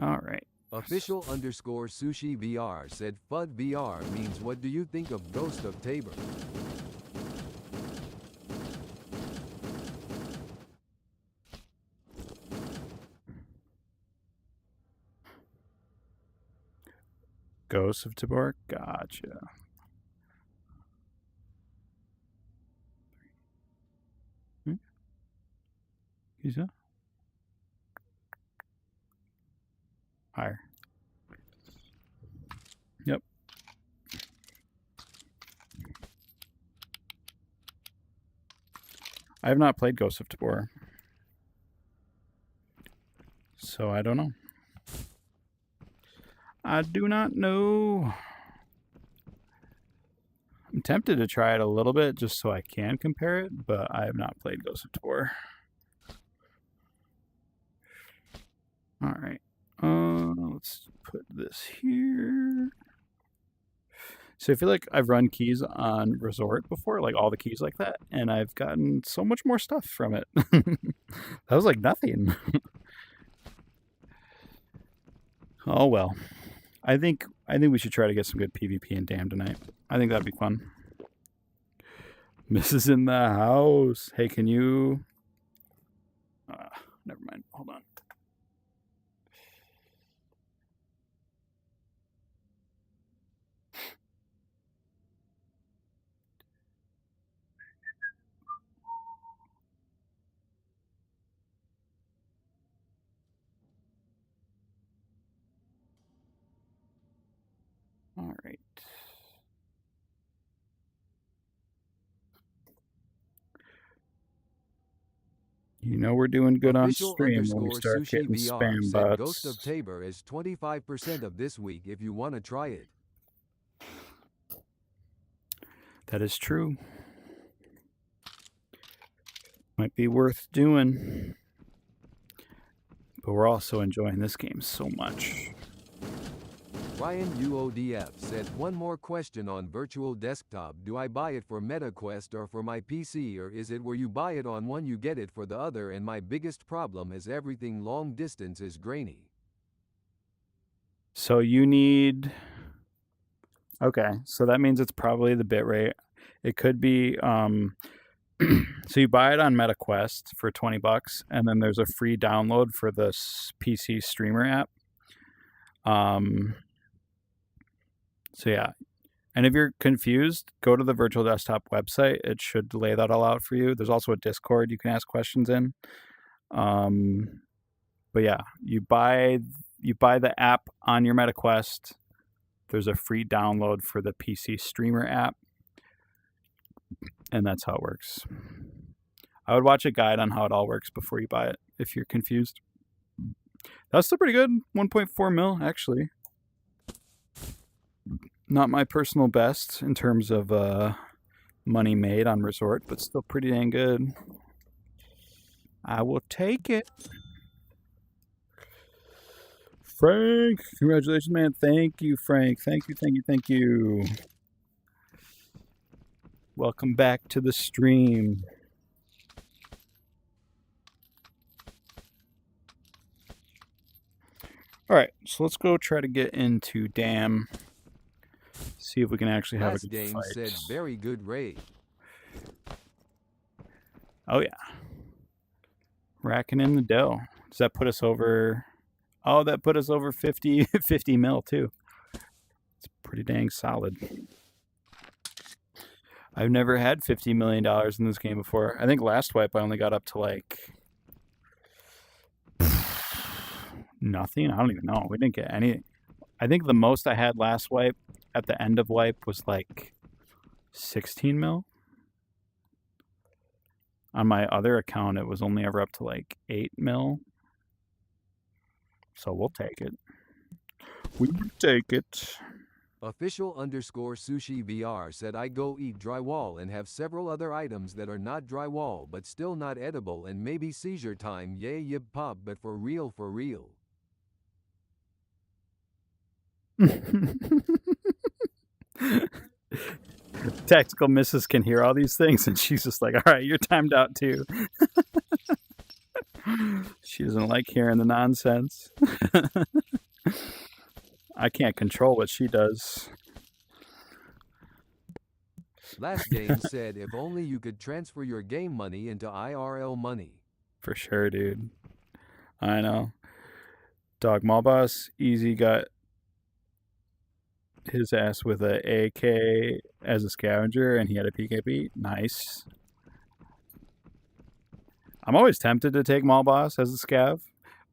All right. Official_sushi VR said, FUD VR means, what do you think of Ghost of Tabor? Ghost of Tabor. Gotcha. He's a higher. Yep. I have not played Ghost of Tabor, so I don't know. I do not know. I'm tempted to try it a little bit just so I can compare it, but I have not played Ghost of Tabor. All right. Let's put this here. So I feel like I've run keys on Resort before, like all the keys like that, and I've gotten so much more stuff from it. That was like nothing. Oh well. I think we should try to get some good PvP in Dam tonight. I think that'd be fun. Mrs. in the house. Hey, can you? Never mind. Hold on. All right. You know we're doing good on stream when we start getting spam said, Ghost of bots. Tabor is 25% of this week if you want to try it. That is true. Might be worth doing. But we're also enjoying this game so much. Ryan UODF said, one more question on virtual desktop. Do I buy it for MetaQuest or for my PC, or is it where you buy it on one you get it for the other? And my biggest problem is everything long distance is grainy. So you need... Okay, so that means it's probably the bitrate. It could be... So you buy it on MetaQuest for $20, and then there's a free download for the PC streamer app. So yeah, and if you're confused, go to the virtual desktop website. It should lay that all out for you. There's also a Discord you can ask questions in. But yeah, you buy the app on your MetaQuest. There's a free download for the PC streamer app, and that's how it works. I would watch a guide on how it all works before you buy it if you're confused. That's still pretty good. 1.4 mil, actually. Not my personal best in terms of money made on Resort, but still pretty dang good. I will take it. Frank, congratulations, man. Thank you, Frank. Thank you. Welcome back to the stream. All right, so let's go try to get into Dam. See if we can actually have a good game fight. said, very good raid. Oh, yeah. Racking in the dough. Does that put us over... Oh, that put us over 50 mil, too. It's pretty dang solid. I've never had $50 million in this game before. I think last wipe I only got up to, like... nothing? I don't even know. We didn't get any... I think the most I had last wipe at the end of wipe was, like, 16 mil. On my other account, it was only ever up to, like, 8 mil. So we'll take it. We will take it. Official_sushi VR said I go eat drywall and have several other items that are not drywall but still not edible and maybe seizure time yay yip pop but for real for real. Tactical Misses can hear all these things and she's just like, all right, you're timed out too. She doesn't like hearing the nonsense. I can't control what she does. Last game said if only you could transfer your game money into IRL money. For sure, dude. I know. Dog Mall Boss Easy got his ass with a AK as a scavenger and he had a PKP. Nice. I'm always tempted to take Mall Boss as a scav,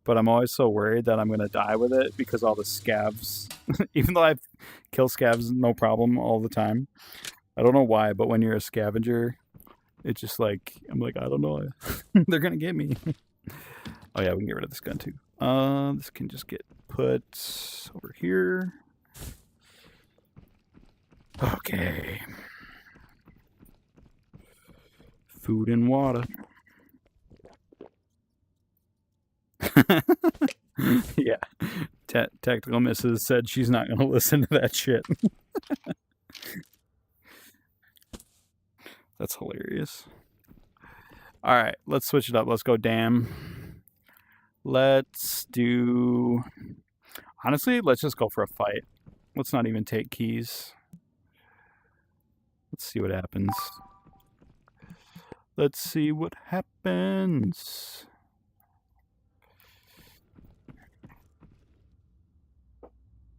but I'm always so worried that I'm going to die with it because all the scavs, even though I kill scavs no problem all the time, I don't know why, but when you're a scavenger, it's just like, I'm like, I don't know. They're going to get me. Oh, yeah, we can get rid of this gun, too. This can just get put over here. Okay. Food and water. Yeah. Tactical Misses said she's not going to listen to that shit. That's hilarious. All right, let's switch it up. Let's go damn. Let's do... Honestly, let's just go for a fight. Let's not even take keys. Let's see what happens. Let's see what happens.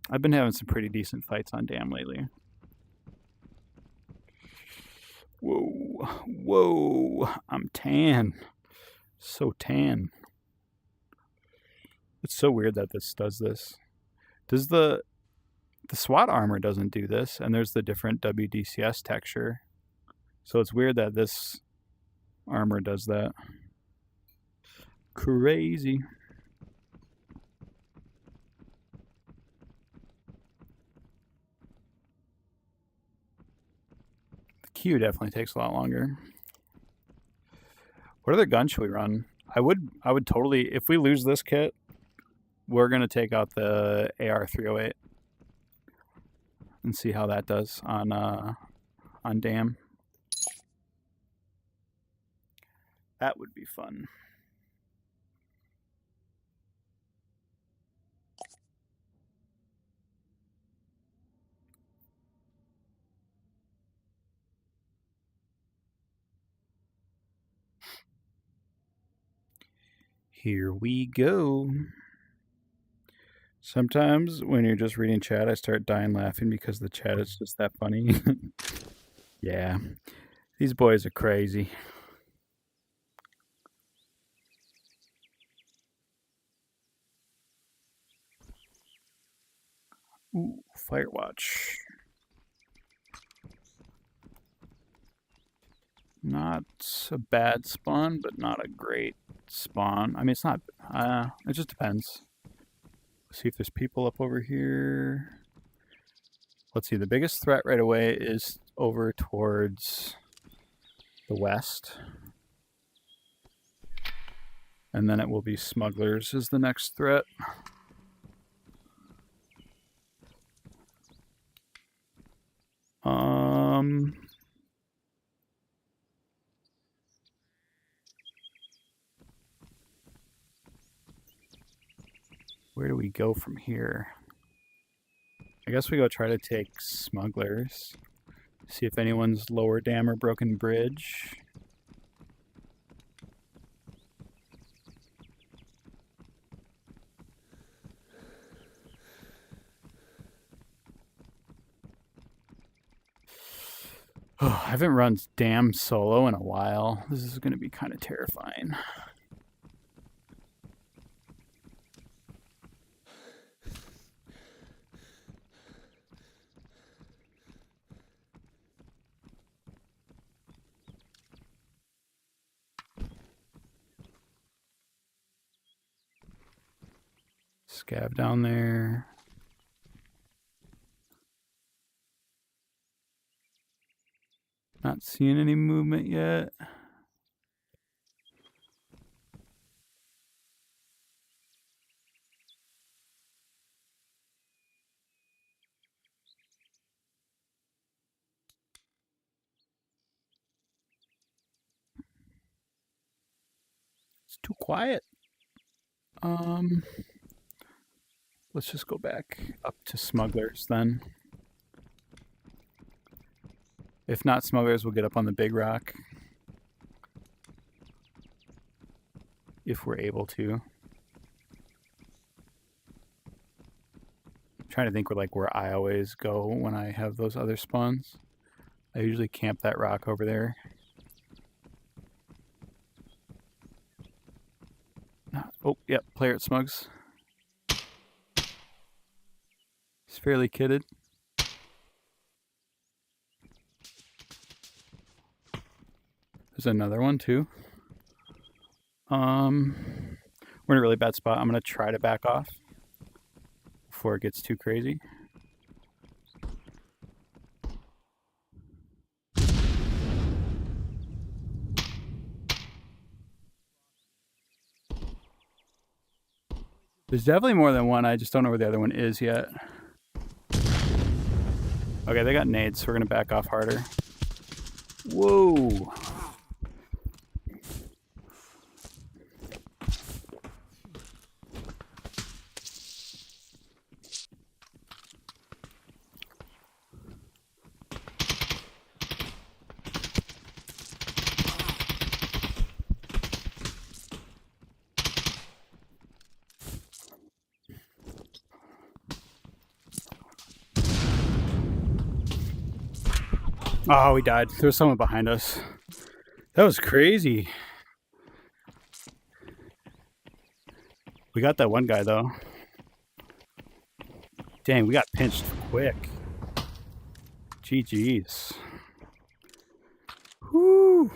I've been having some pretty decent fights on damn lately. Whoa, whoa, I'm tan. So tan. It's so weird that this does this. Does the SWAT armor doesn't do this, and there's the different WDCS texture. So it's weird that this armor does that. Crazy. The Q definitely takes a lot longer. What other gun should we run? I would totally, if we lose this kit, we're gonna take out the AR-308 and see how that does on DAM. That would be fun. Here we go. Sometimes when you're just reading chat, I start dying laughing because the chat is just that funny. Yeah, these boys are crazy. Ooh, Firewatch. Not a bad spawn, but not a great spawn. I mean, it's not, it just depends. Let's see if there's people up over here. Let's see, the biggest threat right away is over towards the west. And then it will be smugglers is the next threat. Where do we go from here? I guess we go try to take smugglers. See if anyone's lower dam or broken bridge. I haven't run damn solo in a while. This is going to be kind of terrifying. Scav down there. Not seeing any movement yet. It's too quiet. Let's just go back up to smugglers then. If not smugglers, we'll get up on the big rock. If we're able to. I'm trying to think where I always go when I have those other spawns. I usually camp that rock over there. Oh, yep, player at Smugs. He's fairly kitted. There's another one too. We're in a really bad spot. I'm gonna try to back off before it gets too crazy. There's definitely more than one. I just don't know where the other one is yet. Okay, they got nades, so we're gonna back off harder. Whoa. Oh, we died. There was someone behind us. That was crazy. We got that one guy, though. Dang, we got pinched quick. GG's. Whoo.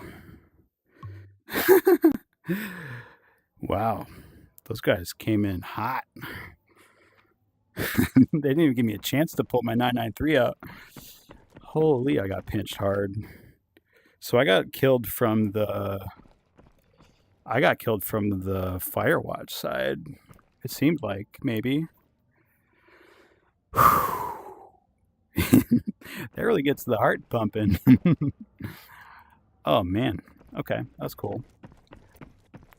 Wow. Those guys came in hot. They didn't even give me a chance to pull my 993 out. Holy, I got pinched hard. So I got killed from the Firewatch side. It seemed like, maybe. That really gets the heart pumping. Oh, man. Okay, that's cool.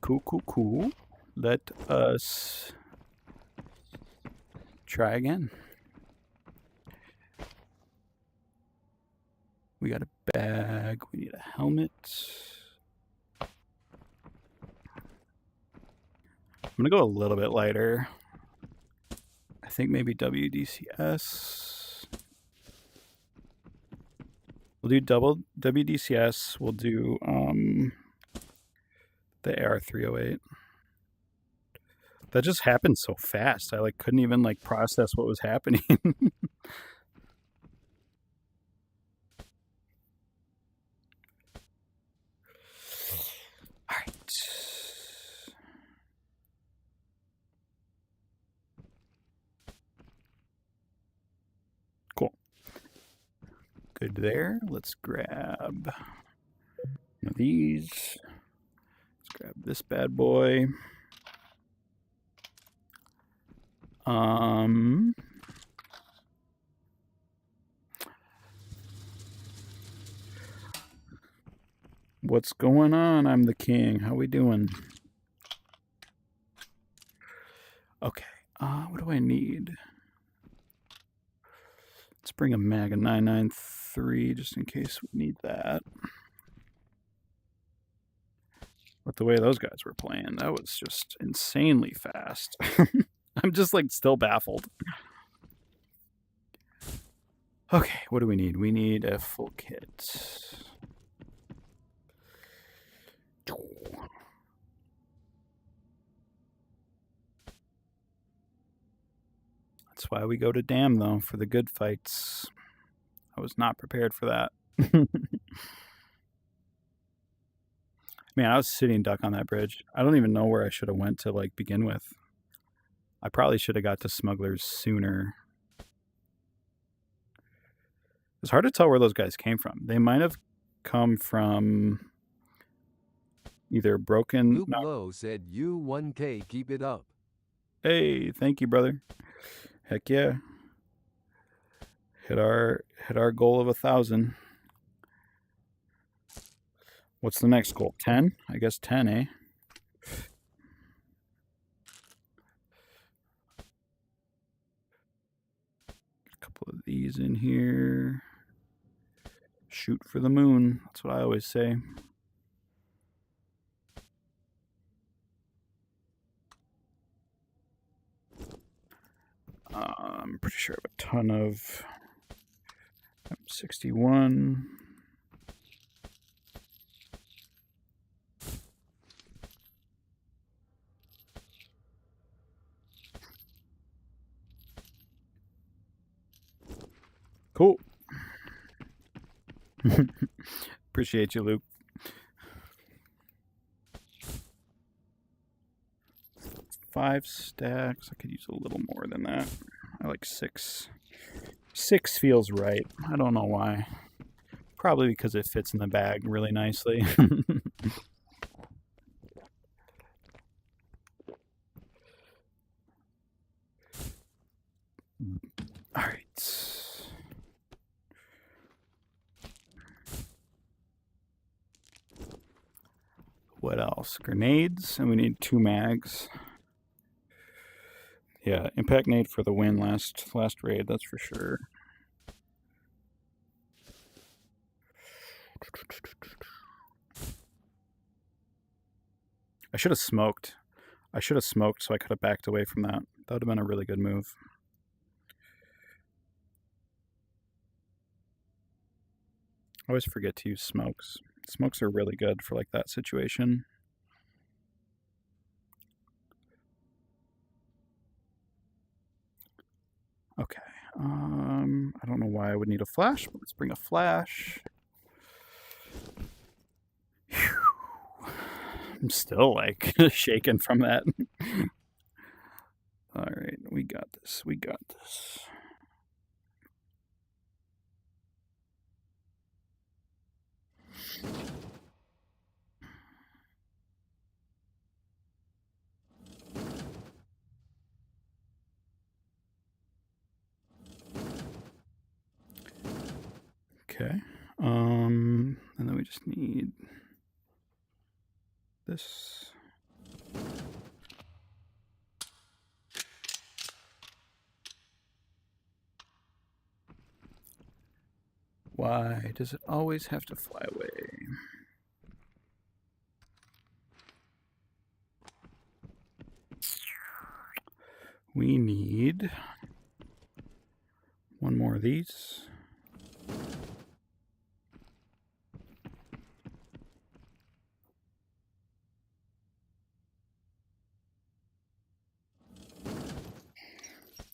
Cool. Let us try again. We got a bag. We need a helmet. I'm going to go a little bit lighter. I think maybe WDCS. We'll do double WDCS. We'll do the AR-308. That just happened so fast. I couldn't even process what was happening. All right. Cool. Good there. Let's grab one of these. Let's grab this bad boy. What's going on? I'm the king. How we doing? Okay. What do I need? Let's bring a mag 993 just in case we need that. But the way those guys were playing, that was just insanely fast. I'm just still baffled. Okay, what do we need? We need a full kit. That's why we go to Dam, though, for the good fights. I was not prepared for that. Man, I was sitting duck on that bridge. I don't even know where I should have went to, like, begin with. I probably should have got to smugglers sooner. It's hard to tell where those guys came from. They might have come from either broken... Luke Lowe said, "You 1K, keep it up." Hey, thank you, brother. Heck yeah. Hit our goal of 1,000. What's the next goal? 10? I guess 10, eh? A couple of these in here. Shoot for the moon. That's what I always say. I'm pretty sure I have a ton of 61. Cool. Appreciate you, Luke. 5 stacks. I could use a little more than that. I like 6. 6 feels right. I don't know why. Probably because it fits in the bag really nicely. All right. What else? Grenades, and we need 2 mags. Yeah, impact nade for the win last raid, that's for sure. I should have smoked. So I could have backed away from that. That would have been a really good move. I always forget to use smokes. Smokes are really good for like that situation. Okay. I don't know why I would need a flash, but let's bring a flash. Whew. I'm still like shaking from that. All right, we got this. We got this. Okay. And then we just need this. Why does it always have to fly away? We need 1 more of these.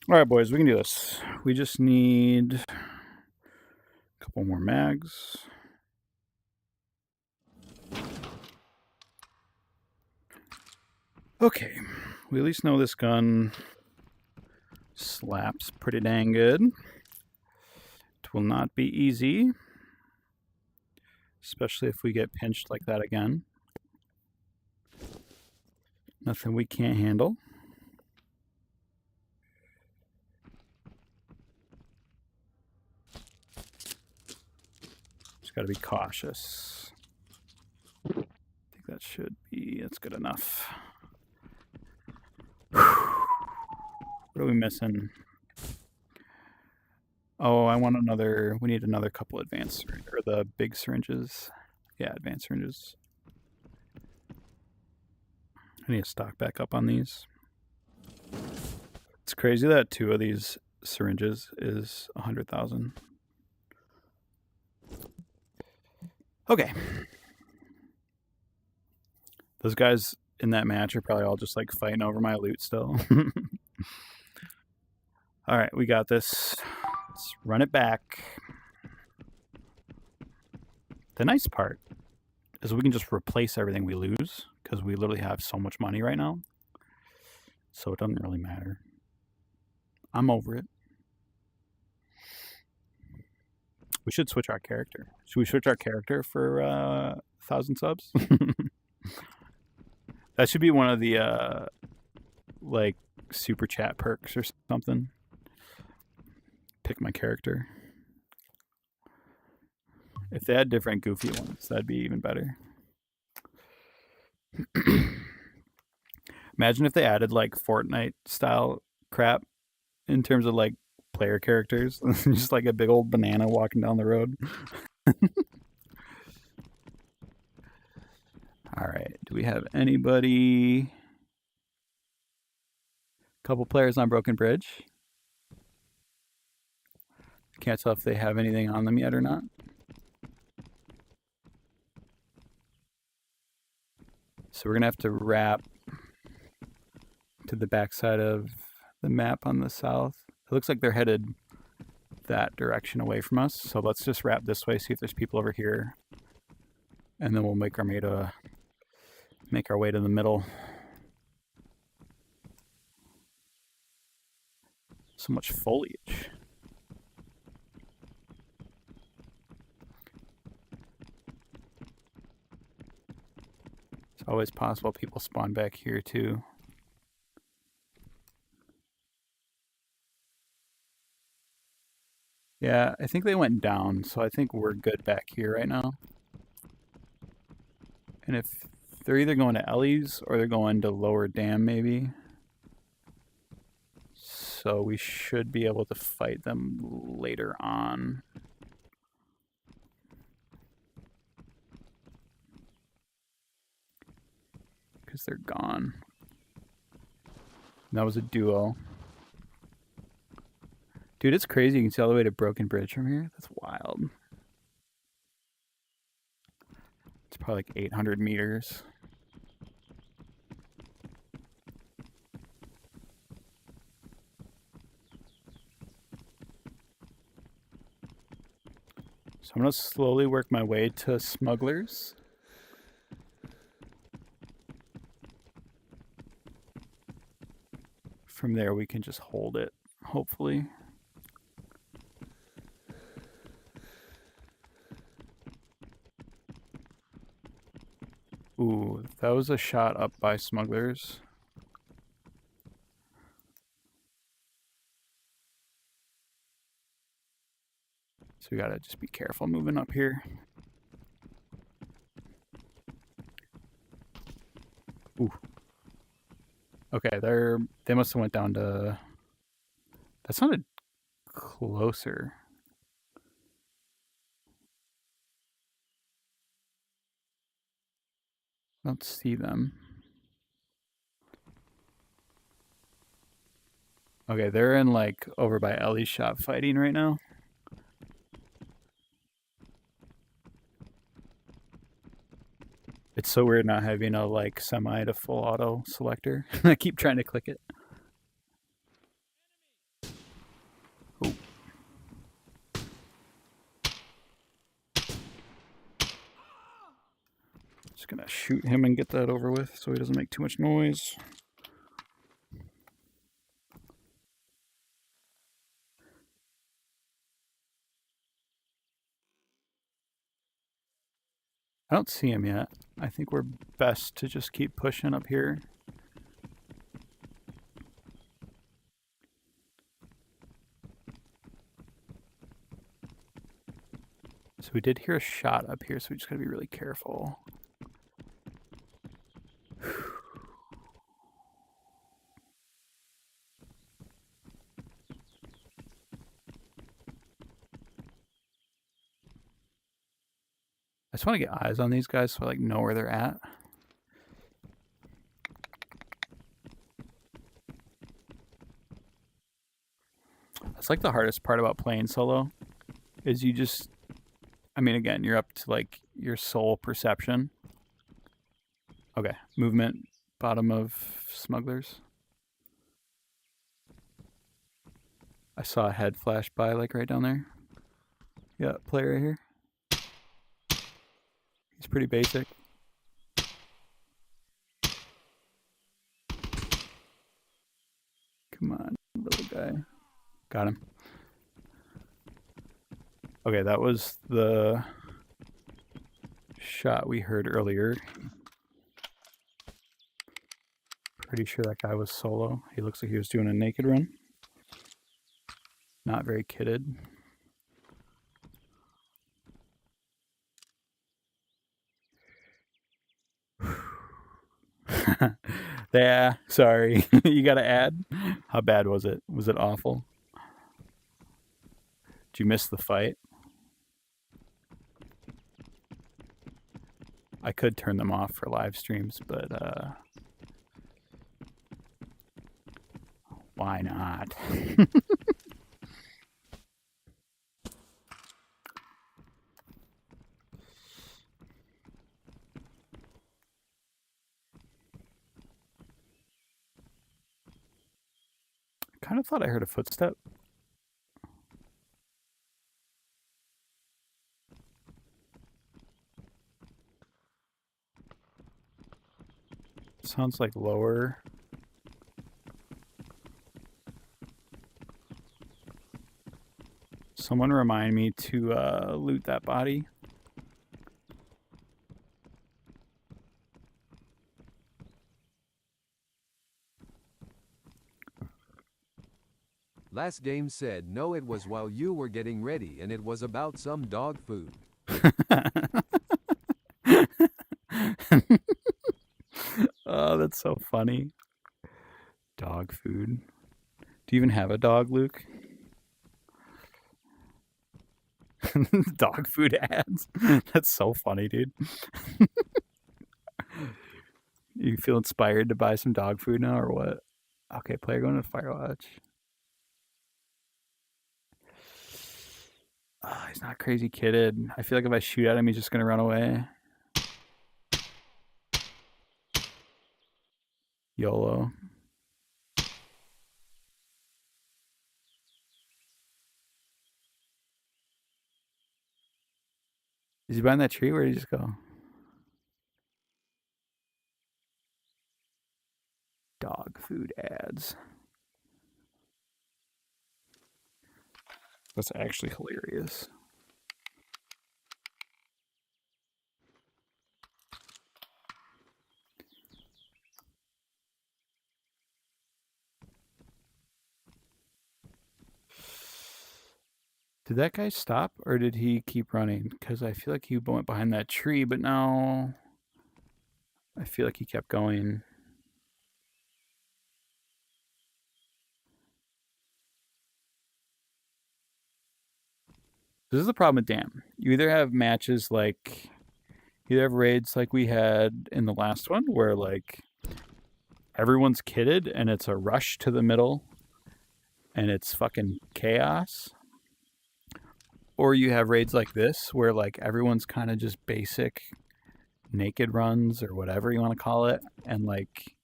All right, boys, we can do this. We just need a couple more mags. Okay, we at least know this gun slaps pretty dang good. It will not be easy, especially if we get pinched like that again. Nothing we can't handle. Just got to be cautious. I think that's good enough. What are we missing? Oh, we need another couple advanced, or the big syringes. Yeah, advanced syringes. I need to stock back up on these. It's crazy that 2 of these syringes is 100,000. Okay. Those guys in that match are probably all just like fighting over my loot still. All right, we got this. Let's run it back. The nice part is we can just replace everything we lose because we literally have so much money right now. So it doesn't really matter. I'm over it. We should switch our character. Should we switch our character for 1,000 subs? That should be one of the like super chat perks or something. Pick my character. If they had different goofy ones, that'd be even better. Imagine if they added like Fortnite style crap in terms of like player characters. Just like a big old banana walking down the road. All right. Do we have anybody? Couple players on Broken Bridge. Can't tell if they have anything on them yet or not. So we're going to have to wrap to the backside of the map on the south. It looks like they're headed that direction away from us. So let's just wrap this way, see if there's people over here. And then we'll make our way to the middle. So much foliage. It's always possible people spawn back here too. Yeah, I think they went down, so I think we're good back here right now. And if they're either going to Ellie's or they're going to Lower Dam maybe. So we should be able to fight them later on. Because they're gone. And that was a duo. Dude, it's crazy. You can see all the way to Broken Bridge from here. That's wild. It's probably like 800 meters. So I'm going to slowly work my way to smugglers. From there, we can just hold it, hopefully. Ooh, that was a shot up by smugglers. So we gotta just be careful moving up here. Ooh. Okay, they must have went down to... That sounded closer. I don't see them. Okay, they're in like over by Ellie's shop fighting right now. It's so weird not having a like semi to full auto selector. I keep trying to click it. Oh. Just gonna shoot him and get that over with so he doesn't make too much noise. I don't see him yet. I think we're best to just keep pushing up here. So we did hear a shot up here, so we just gotta be really careful. I just want to get eyes on these guys so I like know where they're at. That's like the hardest part about playing solo, is you just I mean, again, you're up to like your soul perception. Okay, movement, bottom of smugglers. I saw a head flash by like right down there. Yeah, play right here. He's pretty basic. Come on, little guy. Got him. Okay, that was the shot we heard earlier. Pretty sure that guy was solo. He looks like he was doing a naked run. Not very kitted. Yeah, sorry. You gotta add? How bad was it? Was it awful? Did you miss the fight? I could turn them off for live streams, but why not? Kind of thought I heard a footstep. Sounds like lower. Someone remind me to loot that body. Last game said no, it was while you were getting ready and it was about some dog food. Oh, that's so funny. Dog food. Do you even have a dog, Luke? Dog food ads? That's so funny, dude. You feel inspired to buy some dog food now or what? Okay, player going to Firewatch. Oh, he's not crazy kidded. I feel like if I shoot at him, he's just going to run away. YOLO. Is he behind that tree? Where did he just go? Dog food ads. That's actually hilarious. Did that guy stop or did he keep running? Because I feel like he went behind that tree, but now I feel like he kept going. This is the problem with Dam. You either have matches like, you either have raids like we had in the last one where like everyone's kitted and it's a rush to the middle and it's fucking chaos. Or you have raids like this where like everyone's kind of just basic naked runs or whatever you want to call it, and like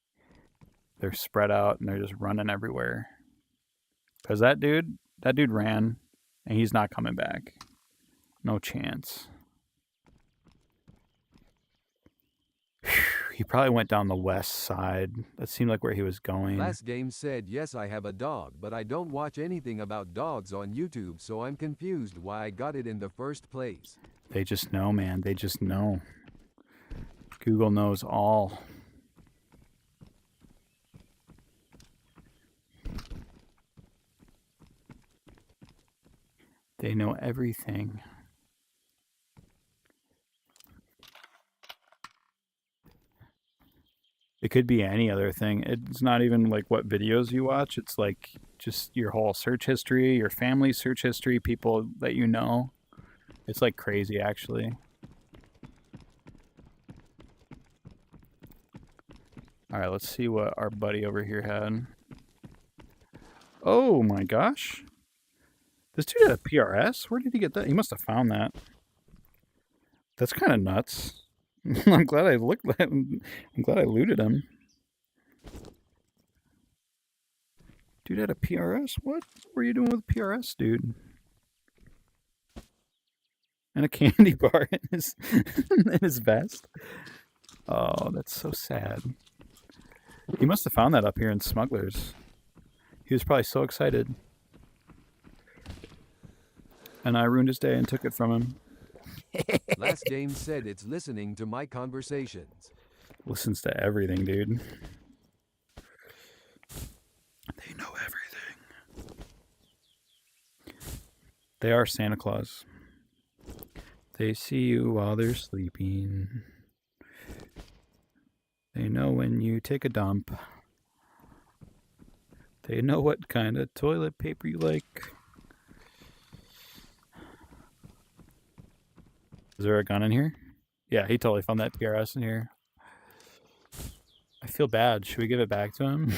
they're spread out and they're just running everywhere. Because that dude ran and he's not coming back. No chance. He probably went down the west side. That seemed like where he was going. Last game said yes, I have a dog, but I don't watch anything about dogs on YouTube, so I'm confused why I got it in the first place. They just know, man. They just know. Google knows all. They know everything. It could be any other thing. It's not even like what videos you watch. It's like just your whole search history, your family's search history, people that you know. It's like crazy, actually. All right, let's see what our buddy over here had. Oh my gosh. This dude had a PRS? Where did he get that? He must have found that. That's kind of nuts. I'm glad I looked. I'm glad I looted him. Dude had a PRS? What were you doing with PRS, dude? And a candy bar in his vest. Oh, that's so sad. He must have found that up here in Smugglers. He was probably so excited. And I ruined his day and took it from him. Last James said it's listening to my conversations. Listens to everything, dude. They know everything. They are Santa Claus. They see you while they're sleeping. They know when you take a dump. They know what kind of toilet paper you like. Is there a gun in here? Yeah, he totally found that PRS in here. I feel bad. Should we give it back to him?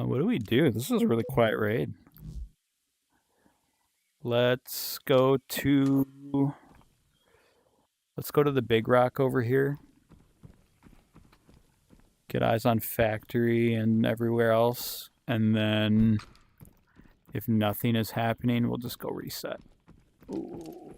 What do we do? This is a really quiet raid. Let's go to the big rock over here. Get eyes on factory and everywhere else. And then if nothing is happening, we'll just go reset. Ooh.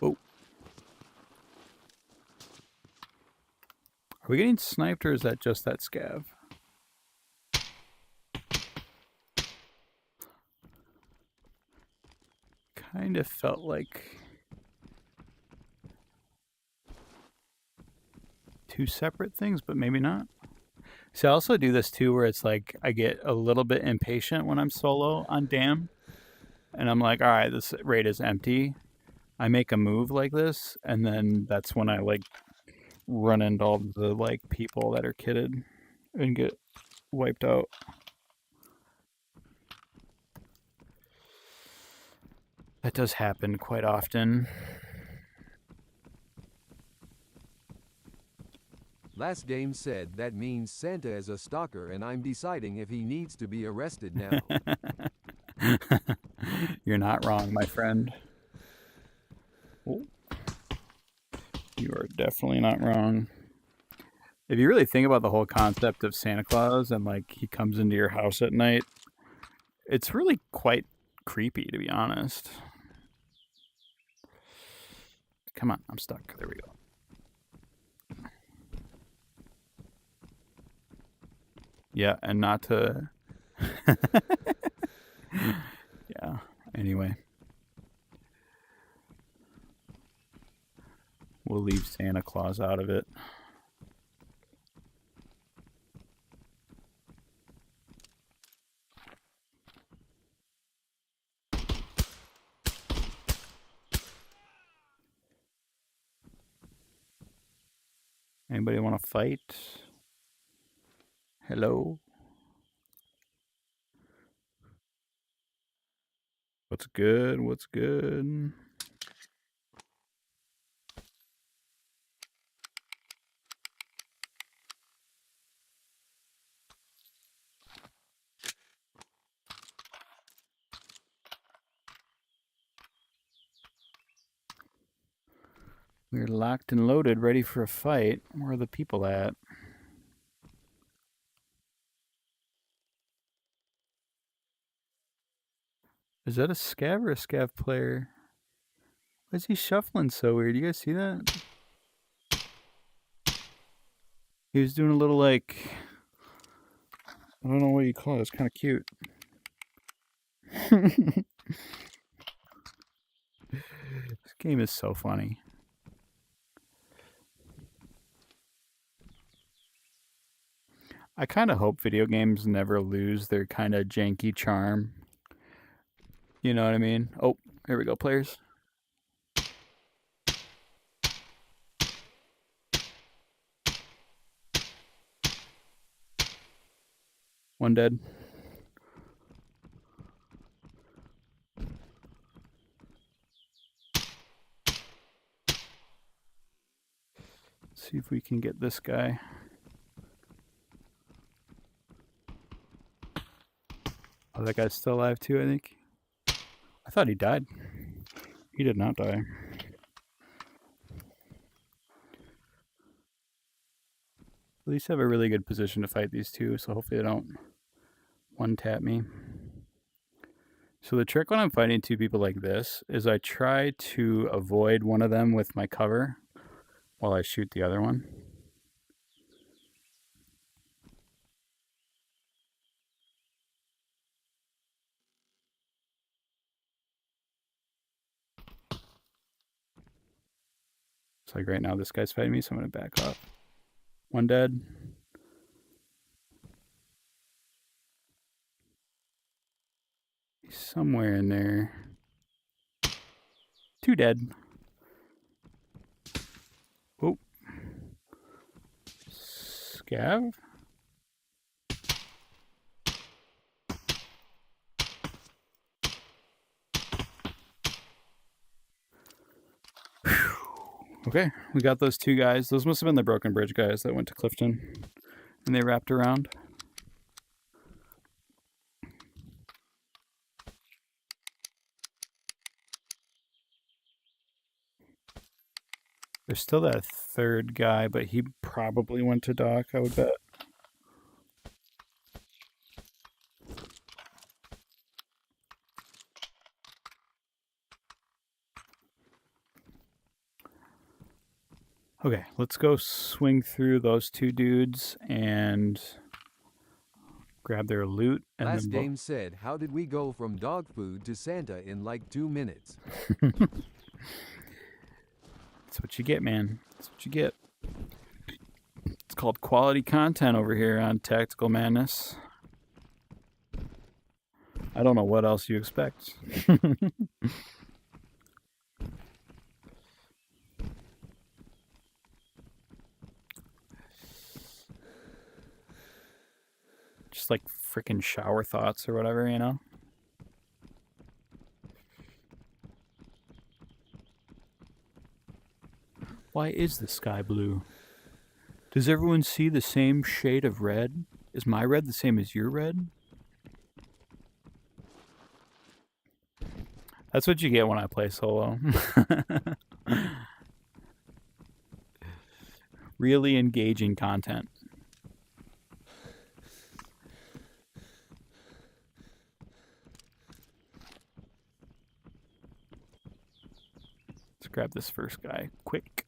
Oh. Are we getting sniped or is that just that scav? Kind of felt like two separate things, but maybe not. So I also do this too where it's like I get a little bit impatient when I'm solo on Dam. And I'm like, all right, this raid is empty. I make a move like this, and then that's when I like run into all the like people that are kitted and get wiped out. That does happen quite often. Last James said that means Santa is a stalker and I'm deciding if he needs to be arrested now. You're not wrong, my friend. Oh. You are definitely not wrong. If you really think about the whole concept of Santa Claus and like he comes into your house at night, it's really quite creepy, to be honest. Come on, I'm stuck. There we go. Yeah, and not to... yeah, anyway. We'll leave Santa Claus out of it. Anybody want to fight? Hello? What's good? What's good? We're locked and loaded, ready for a fight. Where are the people at? Is that a scav or a scav player? Why is he shuffling so weird? You guys see that? He was doing a little like... I don't know what you call it. It's kind of cute. This game is so funny. I kind of hope video games never lose their kind of janky charm. You know what I mean? Oh, here we go, players. One dead. Let's see if we can get this guy. Oh, that guy's still alive too, I think. I thought he died. He did not die. At least have a really good position to fight these two, so hopefully they don't one-tap me. So the trick when I'm fighting two people like this is I try to avoid one of them with my cover while I shoot the other one. It's like right now this guy's fighting me, so I'm going to back up. One dead. He's somewhere in there. Two dead. Oh. Scav? Okay, we got those two guys. Those must have been the Broken Bridge guys that went to Clifton. And they wrapped around. There's still that third guy, but he probably went to dock, I would bet. Okay, let's go swing through those two dudes and grab their loot. And Last game said, how did we go from dog food to Santa in like 2 minutes? That's what you get, man. That's what you get. It's called quality content over here on Tactical Madness. I don't know what else you expect. Just like freaking shower thoughts or whatever, you know? Why is the sky blue? Does everyone see the same shade of red? Is my red the same as your red? That's what you get when I play solo. Really engaging content. Let's grab this first guy quick.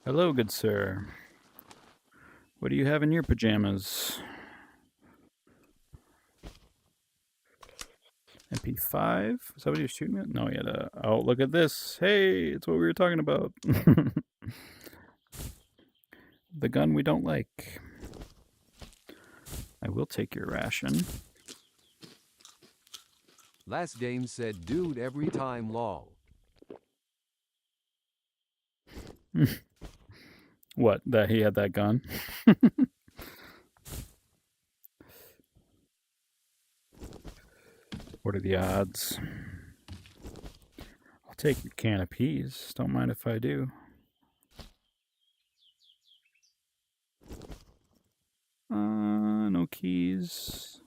Hello, good sir. What do you have in your pajamas? MP5? Is that what he was shooting at? No, he had a... Oh, look at this. Hey, it's what we were talking about. The gun we don't like. I will take your ration. Last game said, dude, every time lol. What? That he had that gun? What are the odds? I'll take your can of peas. Don't mind if I do. No keys.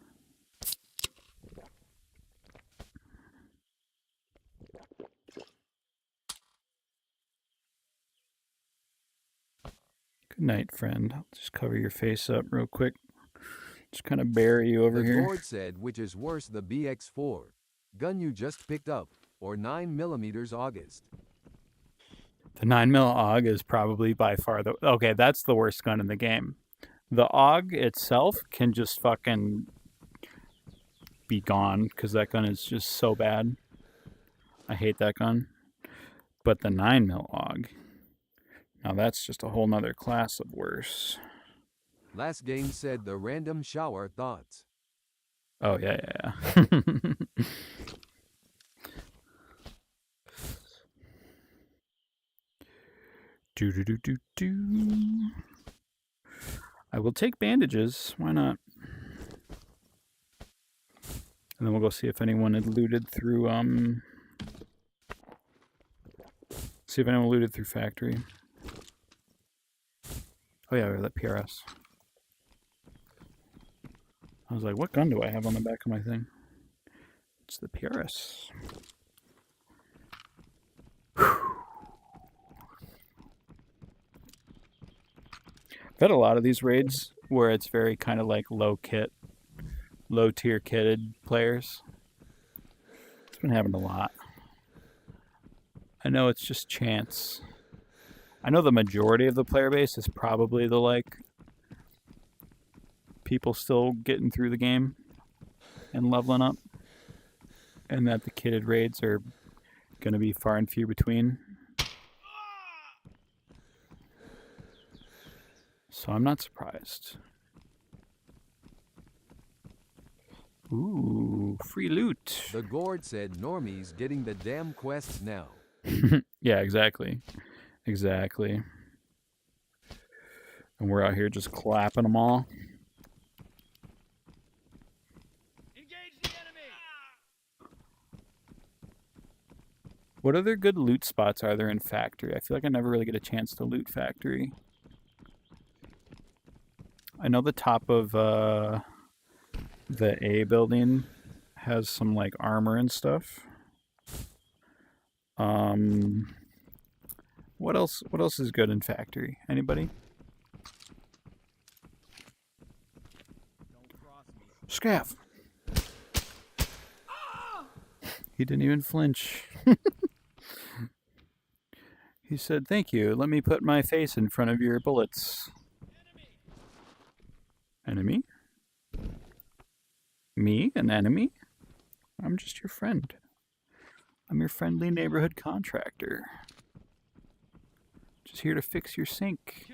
Good night, friend. I'll just cover your face up real quick. Just kind of bury you over here. The Lord said, which is worse, the BX4 gun you just picked up, or 9mm August? The 9mm AUG is probably by far the... Okay, that's the worst gun in the game. The AUG itself can just fucking be gone, because that gun is just so bad. I hate that gun. But the 9mm AUG... Now that's just a whole nother class of worse. Last game said the random shower thoughts. Oh, yeah. Do. I will take bandages. Why not? And then we'll go see if anyone had looted through factory. Oh yeah, we have that PRS. I was like, what gun do I have on the back of my thing? It's the PRS. I've had a lot of these raids where it's very kind of like low tier kitted players. It's been happening a lot. I know it's just chance. I know the majority of the player base is probably the like people still getting through the game and leveling up, and that the kitted raids are going to be far and few between. So I'm not surprised. Ooh, free loot. The Gord said normies getting the damn quests now. Yeah, exactly. Exactly. And we're out here just clapping them all. Engage the enemy! What other good loot spots are there in factory? I feel like I never really get a chance to loot factory. I know the top of the A building has some like armor and stuff. What else is good in factory? Anybody? Scav. He didn't even flinch. He said, "Thank you. Let me put my face in front of your bullets." Enemy? Me? An enemy? I'm just your friend. I'm your friendly neighborhood contractor. Just here to fix your sink.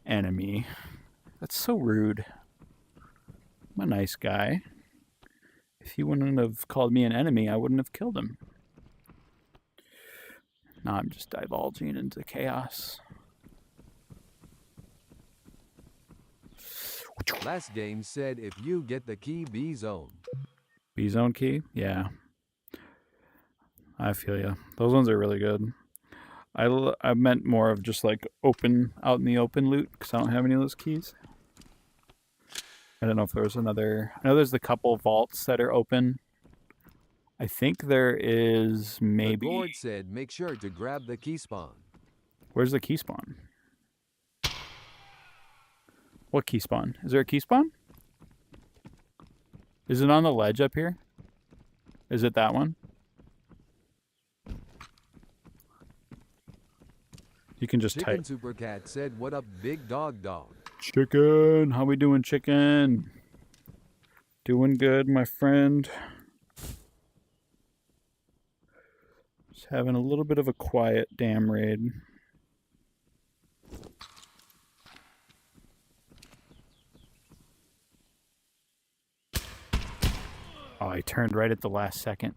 Enemy. That's so rude. I'm a nice guy. If he wouldn't have called me an enemy, I wouldn't have killed him. Now I'm just divulging into chaos. Last game said if you get the key B zone. B zone key? Yeah. I feel ya. Those ones are really good. I meant more of just like open, out in the open loot, because I don't have any of those keys. I don't know if there was another. I know there's the couple vaults that are open. I think there is maybe. The Gord said make sure to grab the key spawn. Where's the key spawn? What key spawn? Is there a key spawn? Is it on the ledge up here? Is it that one? You can just Chicken type. Supercat said what up big dog dog. Chicken, how we doing, chicken? Doing good, my friend. Just having a little bit of a quiet damn raid. Oh, I turned right at the last second.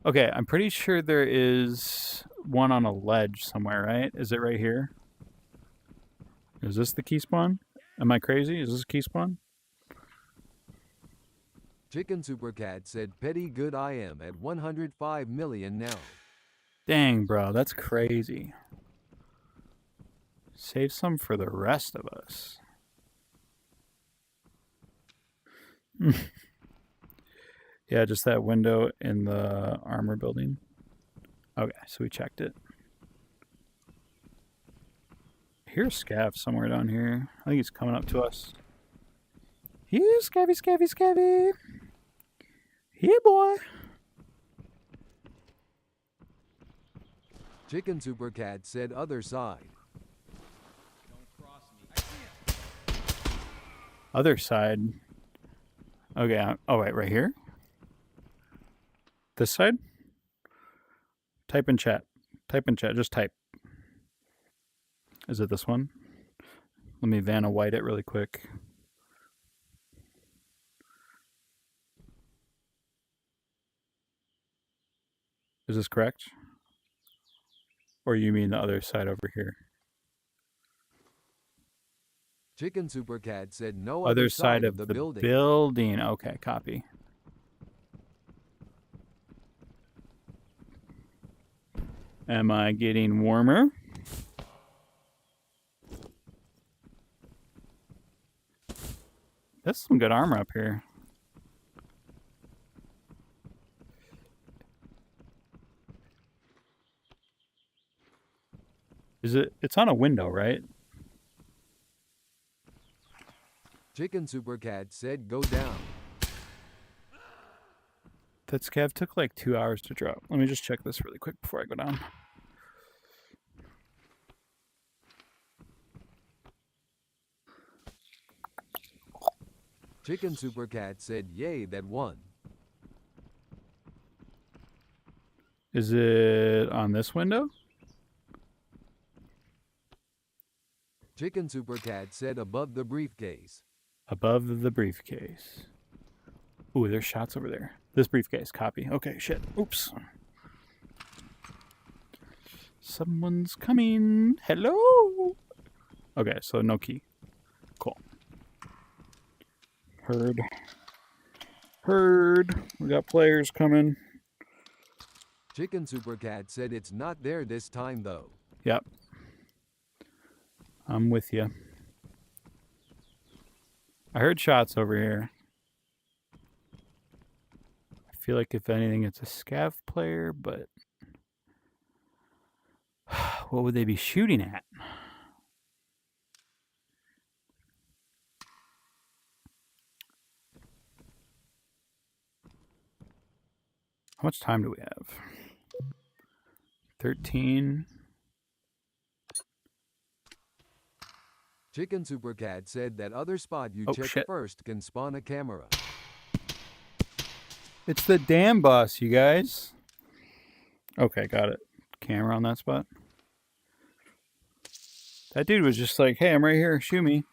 Okay, I'm pretty sure there is one on a ledge somewhere, right? Is it right here? Is this the key spawn? Am I crazy? Is this a key spawn? Chicken Supercat said petty good I am at 105 million now. Dang, bro, that's crazy. Save some for the rest of us. Yeah, just that window in the armor building. Okay, so we checked it. I hear a scav somewhere down here. I think he's coming up to us. Here, scavvy, scavvy, scavvy. Here, boy. Chicken Supercat said other side. Don't cross me. I see him. Other side. Okay, oh wait, right here? This side? Type in chat. Type in chat, just type. Is it this one? Let me Vanna White it really quick. Is this correct? Or you mean the other side over here? Chicken Super Cat said no Other side of the the building. building. Okay, copy. Am I getting warmer? That's some good armor up here. Is it? It's on a window, right? Chicken Super Cat said go down. That scav took like 2 hours to drop. Let me just check this really quick before I go down. Chicken Super Cat said yay that one. Is it on this window? Chicken Super Cat said above the briefcase. Above the briefcase. Ooh, there's shots over there. This briefcase, copy. Okay, shit. Oops. Someone's coming. Hello? Okay, so no key. Cool. Heard. We got players coming. Chicken Super Cat said it's not there this time though. Yep. I'm with you. I heard shots over here. I feel like if anything, it's a scav player, but what would they be shooting at? How much time do we have? 13. Chicken Super Cat said that other spot you Oh, check shit. first can spawn a camera. It's the damn boss, you guys. Okay, got it. Camera on that spot. That dude was just like, hey, I'm right here. Shoot me.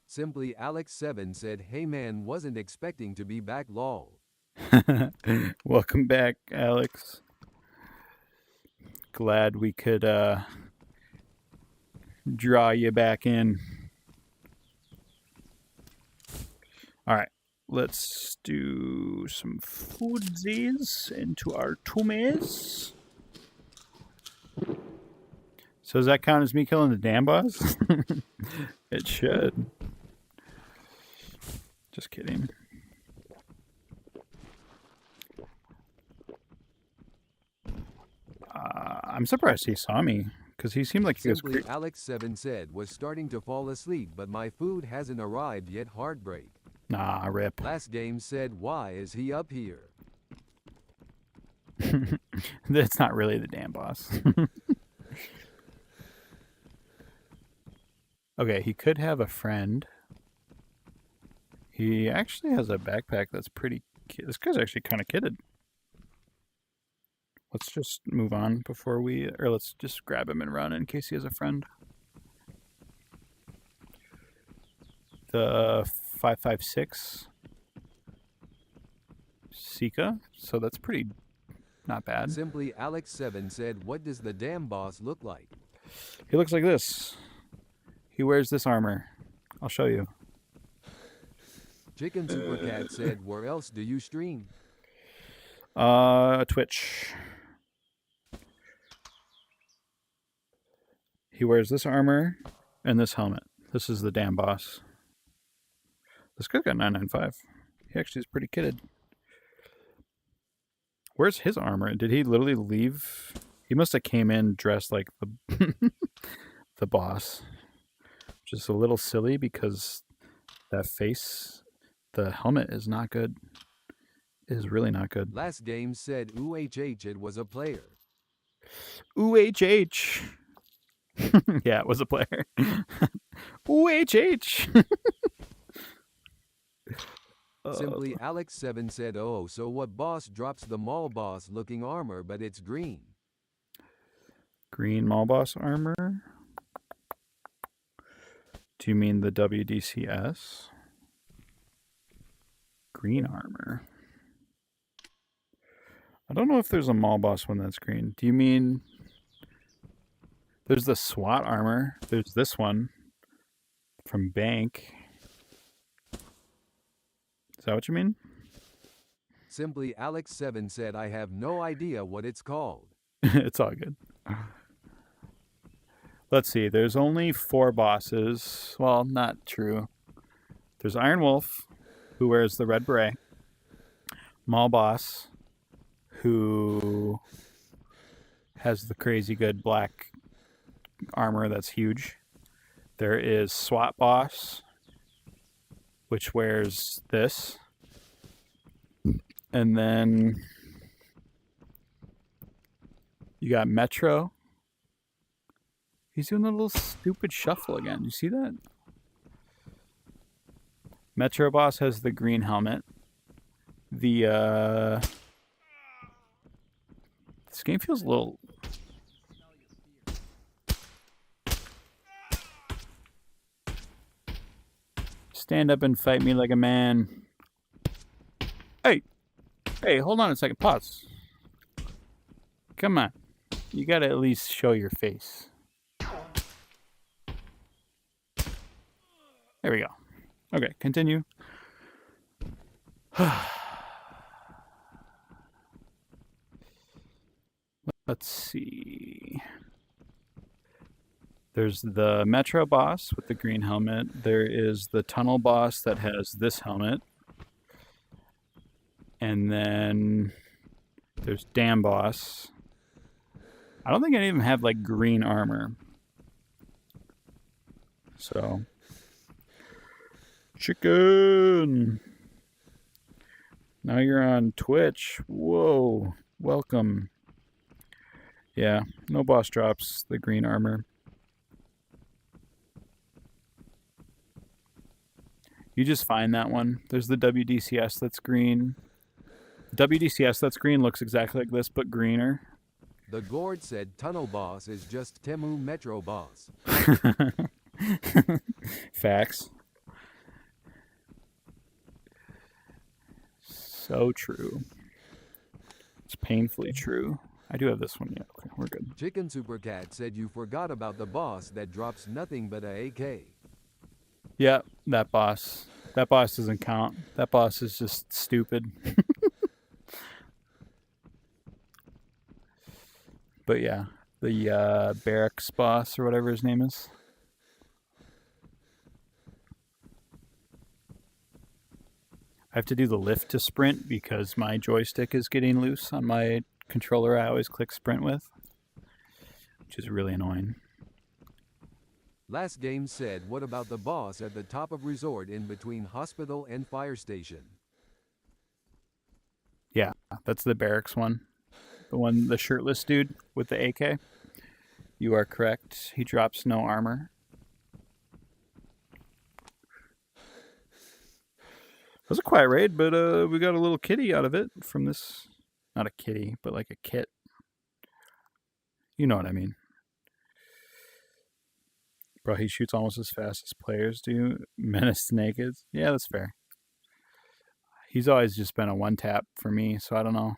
Simply Alex7 said, hey man, wasn't expecting to be back lol. Welcome back, Alex. Glad we could draw you back in. All right, let's do some foodsies into our tummies. So does that count as me killing the damn boss? It should. Just kidding. I'm surprised he saw me because he seemed like he was. Simply Alex7 said was starting to fall asleep, but my food hasn't arrived yet. Heartbreak. Nah, rip. Last game said, why is he up here? That's not really the damn boss. Okay, he could have a friend. He actually has a backpack that's pretty. This guy's actually kind of kitted. Let's just move on before we, or let's just grab him and run in case he has a friend. The 5.56 Sika, so that's pretty not bad. Simply Alex7 said, what does the damn boss look like? He looks like this. He wears this armor. I'll show you. Chicken Super Cat said, where else do you stream? Twitch. He wears this armor and this helmet. This is the damn boss. This guy's got 995. He actually is pretty kitted. Where's his armor? Did he literally leave? He must have came in dressed like the the boss. Which is a little silly because that face, the helmet is not good. It is really not good. Last game said, oohh, it was a player. OHH. Yeah, it was a player. OHH. Simply Alex7 said, oh, so what boss drops the mall boss looking armor, but it's green? Green mall boss armor? Do you mean the WDCS? Green armor. I don't know if there's a mall boss one that's green. Do you mean there's the SWAT armor? There's this one. From bank. Is that what you mean? Simply Alex7 said I have no idea what it's called. It's all good. Let's see. There's only 4 bosses. Well, not true. There's Iron Wolf, who wears the red beret. Mall Boss, who has the crazy good black armor that's huge. There is SWAT Boss, which wears this. And then you got Metro. He's doing a little stupid shuffle again. You see that? Metro Boss has the green helmet. This game feels a little... Stand up and fight me like a man. Hey, hold on a second. Pause. Come on. You gotta at least show your face. There we go. Okay, continue. Let's see. There's the Metro boss with the green helmet. There is the tunnel boss that has this helmet. And then there's Dam Boss. I don't think any of them have like green armor. So. Chicken! Now you're on Twitch. Whoa. Welcome. Yeah, no boss drops the green armor. You just find that one. There's the WDCS that's green. The WDCS that's green looks exactly like this, but greener. The Gord said Tunnel Boss is just Temu Metro Boss. Facts. So true. It's painfully true. I do have this one. Yeah, okay, we're good. Chicken Supercat said you forgot about the boss that drops nothing but a AK. Yeah, that boss. That boss doesn't count. That boss is just stupid. But yeah, the barracks boss or whatever his name is. I have to do the lift to sprint because my joystick is getting loose on my controller I always click sprint with, which is really annoying. Last game said, what about the boss at the top of resort in between hospital and fire station? Yeah, that's the barracks one. The shirtless dude with the AK. You are correct. He drops no armor. It was a quiet raid, but we got a little kitty out of it from this. Not a kitty, but like a kit. You know what I mean. Bro, he shoots almost as fast as players do. Menace to nakeds. Yeah, that's fair. He's always just been a one-tap for me, so I don't know.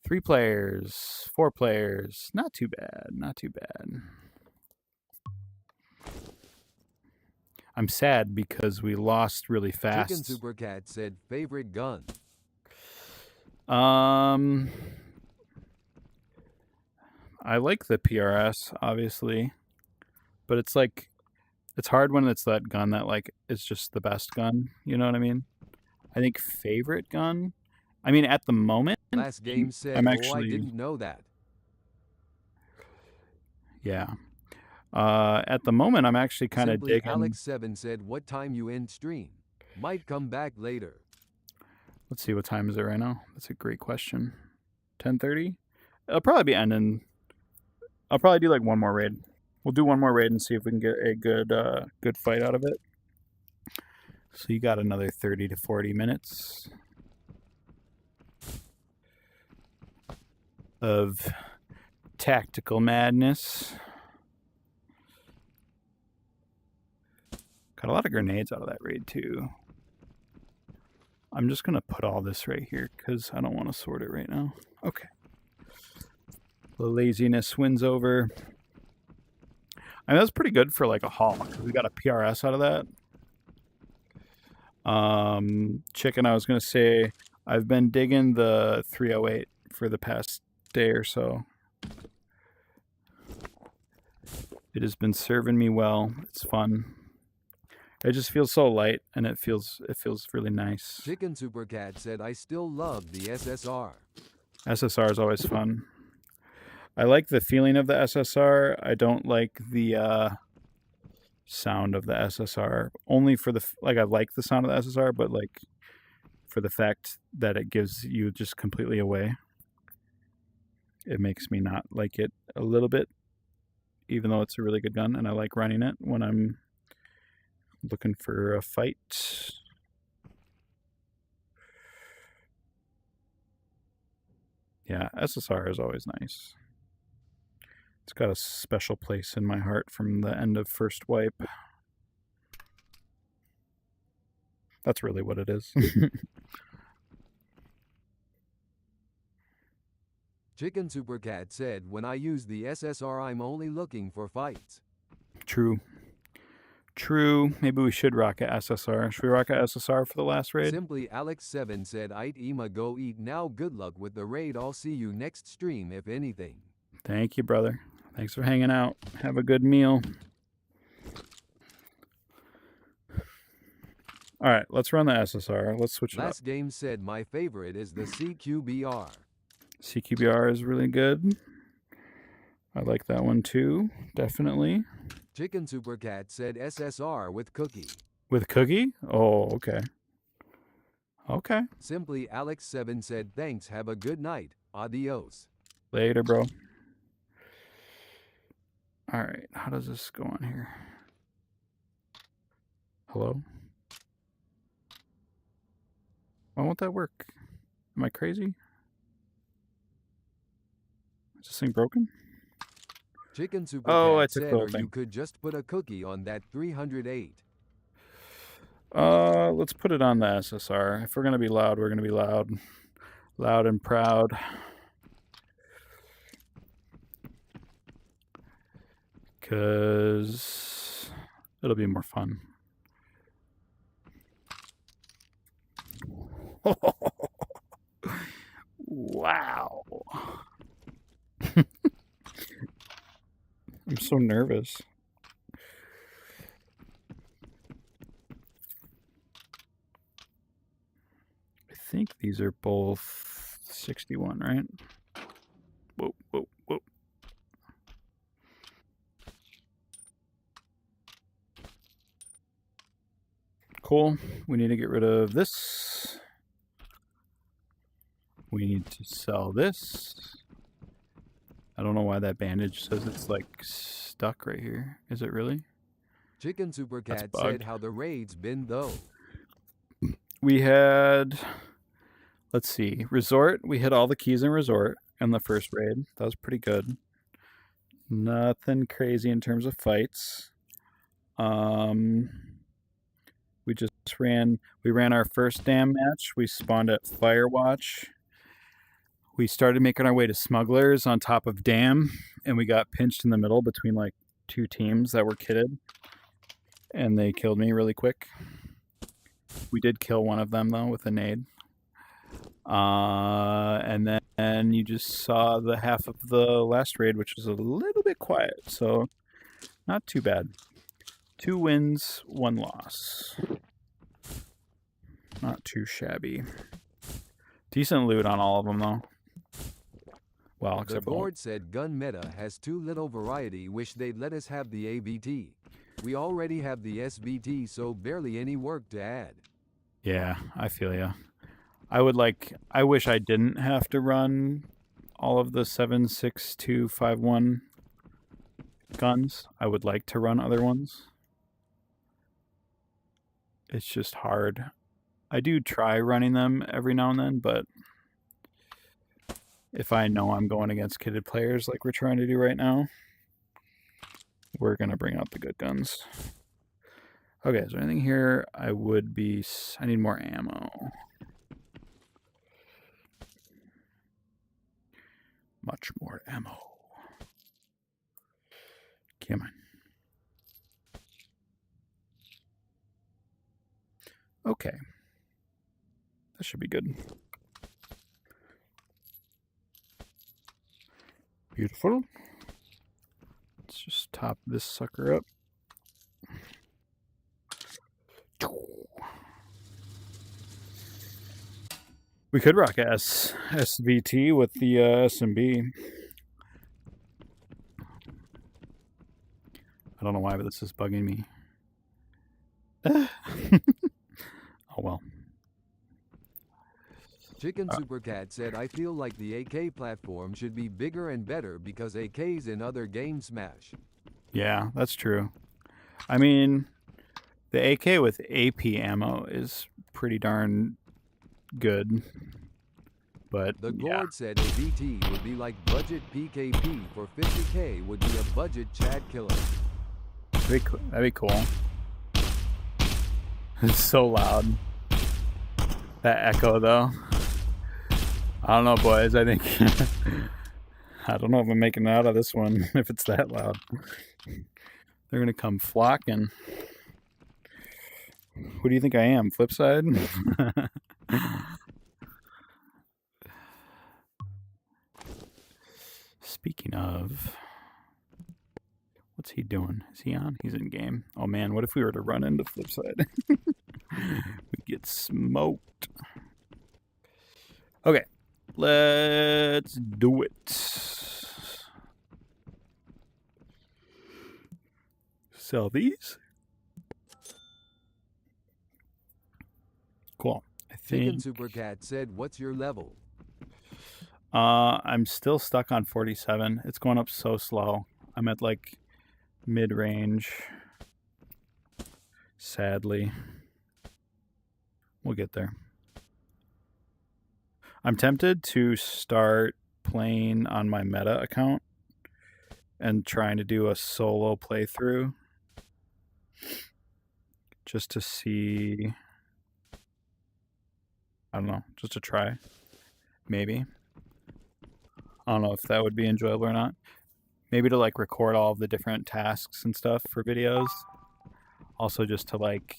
3 players, 4 players. Not too bad, not too bad. I'm sad because we lost really fast. Chicken Supercat said favorite gun. I like the PRS, obviously. But it's like, it's hard when it's that gun that like is just the best gun. You know what I mean? I think favorite gun. I mean, at the moment, Last game said, I'm I actually, didn't know that. yeah. At the moment, I'm actually kind of Simply digging. Alex7 said, what time you end stream? Might come back later. Let's see, what time is it right now? That's a great question. 10:30. It'll probably be ending. I'll probably do like one more raid. We'll do one more raid and see if we can get a good fight out of it. So you got another 30 to 40 minutes of tactical madness. Got a lot of grenades out of that raid too. I'm just gonna put all this right here because I don't want to sort it right now. Okay. The laziness wins over. I mean, that's pretty good for like a Hawk. We got a PRS out of that. Chicken, I was gonna say, I've been digging the 308 for the past day or so. It has been serving me well. It's fun. It just feels so light, and it feels really nice. Chicken Super Cat said, I still love the SSR. SSR is always fun. I like the feeling of the SSR. I don't like the sound of the SSR. Only for the I like the sound of the SSR, but like for the fact that it gives you just completely away, it makes me not like it a little bit, even though it's a really good gun, and I like running it when I'm looking for a fight. Yeah, SSR is always nice. It's got a special place in my heart from the end of First Wipe. That's really what it is. Chicken Super Cat said, when I use the SSR, I'm only looking for fights. True. True. Maybe we should rock a SSR. Should we rock a SSR for the last raid? Simply Alex7 said, I'd Ema go eat now. Good luck with the raid. I'll see you next stream if anything. Thank you, brother. Thanks for hanging out. Have a good meal. All right, let's run the SSR. Let's switch it up. Last game said, my favorite is the CQBR. CQBR is really good. I like that one too, definitely. Chicken Super Cat said SSR with cookie. With cookie? Oh, okay. Okay. Simply Alex7 said, thanks, have a good night. Adios. Later, bro. All right, how does this go on here? Hello? Why won't that work? Am I crazy? Is this thing broken? Chicken Super Oh, I Cat took said, the or whole thing. you could just put a cookie on that 308. Let's put it on the SSR. If we're gonna be loud, we're gonna be loud. Loud and proud. Cause it'll be more fun. Wow. I'm so nervous. I think these are both 61, right? Whoa, whoa, whoa. Cool. We need to get rid of this. We need to sell this. I don't know why that bandage says it's like stuck right here. Is it really? Chicken Super That's Cat bugged. said, how the raid's been though. We had, let's see, Resort. We hit all the keys in Resort in the first raid. That was pretty good. Nothing crazy in terms of fights. We just ran our first dam match. We spawned at Firewatch. We started making our way to Smugglers on top of Dam, and we got pinched in the middle between like two teams that were kitted, and they killed me really quick. We did kill one of them though with a nade. And then you just saw the half of the last raid, which was a little bit quiet, so not too bad. 2 wins, 1 loss. Not too shabby. Decent loot on all of them though. Well, The except for board said gun meta has too little variety. Wish they'd let us have the AVT. We already have the SVT, so barely any work to add. yeah, I feel ya. I wish I didn't have to run all of the 7.6251 guns. I would like to run other ones. It's just hard. I do try running them every now and then, but if I know I'm going against kitted players like we're trying to do right now, we're going to bring out the good guns. Okay, is there anything here? I need more ammo. Much more ammo. Come on. Okay. That should be good. Beautiful. Let's just top this sucker up. We could rock SVT with the SMB. I don't know why, but this is bugging me. Oh well. Chicken Supercat said, I feel like the AK platform should be bigger and better because AKs in other games smash. Yeah, that's true. I mean, the AK with AP ammo is pretty darn good. But The yeah. Gord said a VT would be like budget PKP for 50k would be a budget Chad killer. That'd be cool. It's so loud. That echo though. I don't know, boys. I think I don't know if I'm making it out of this one if it's that loud. They're gonna come flocking. Who do you think I am? Flipside? Speaking of, what's he doing? Is he on? He's in game. Oh man, what if we were to run into Flipside? We get smoked. Okay, let's do it. Sell these. Cool. I Chicken think Supercat said, what's your level? I'm still stuck on 47. It's going up so slow. I'm at like mid-range. Sadly. We'll get there. I'm tempted to start playing on my meta account and trying to do a solo playthrough just to see. I don't know, just to try. Maybe. I don't know if that would be enjoyable or not. Maybe to like record all of the different tasks and stuff for videos. Also just to like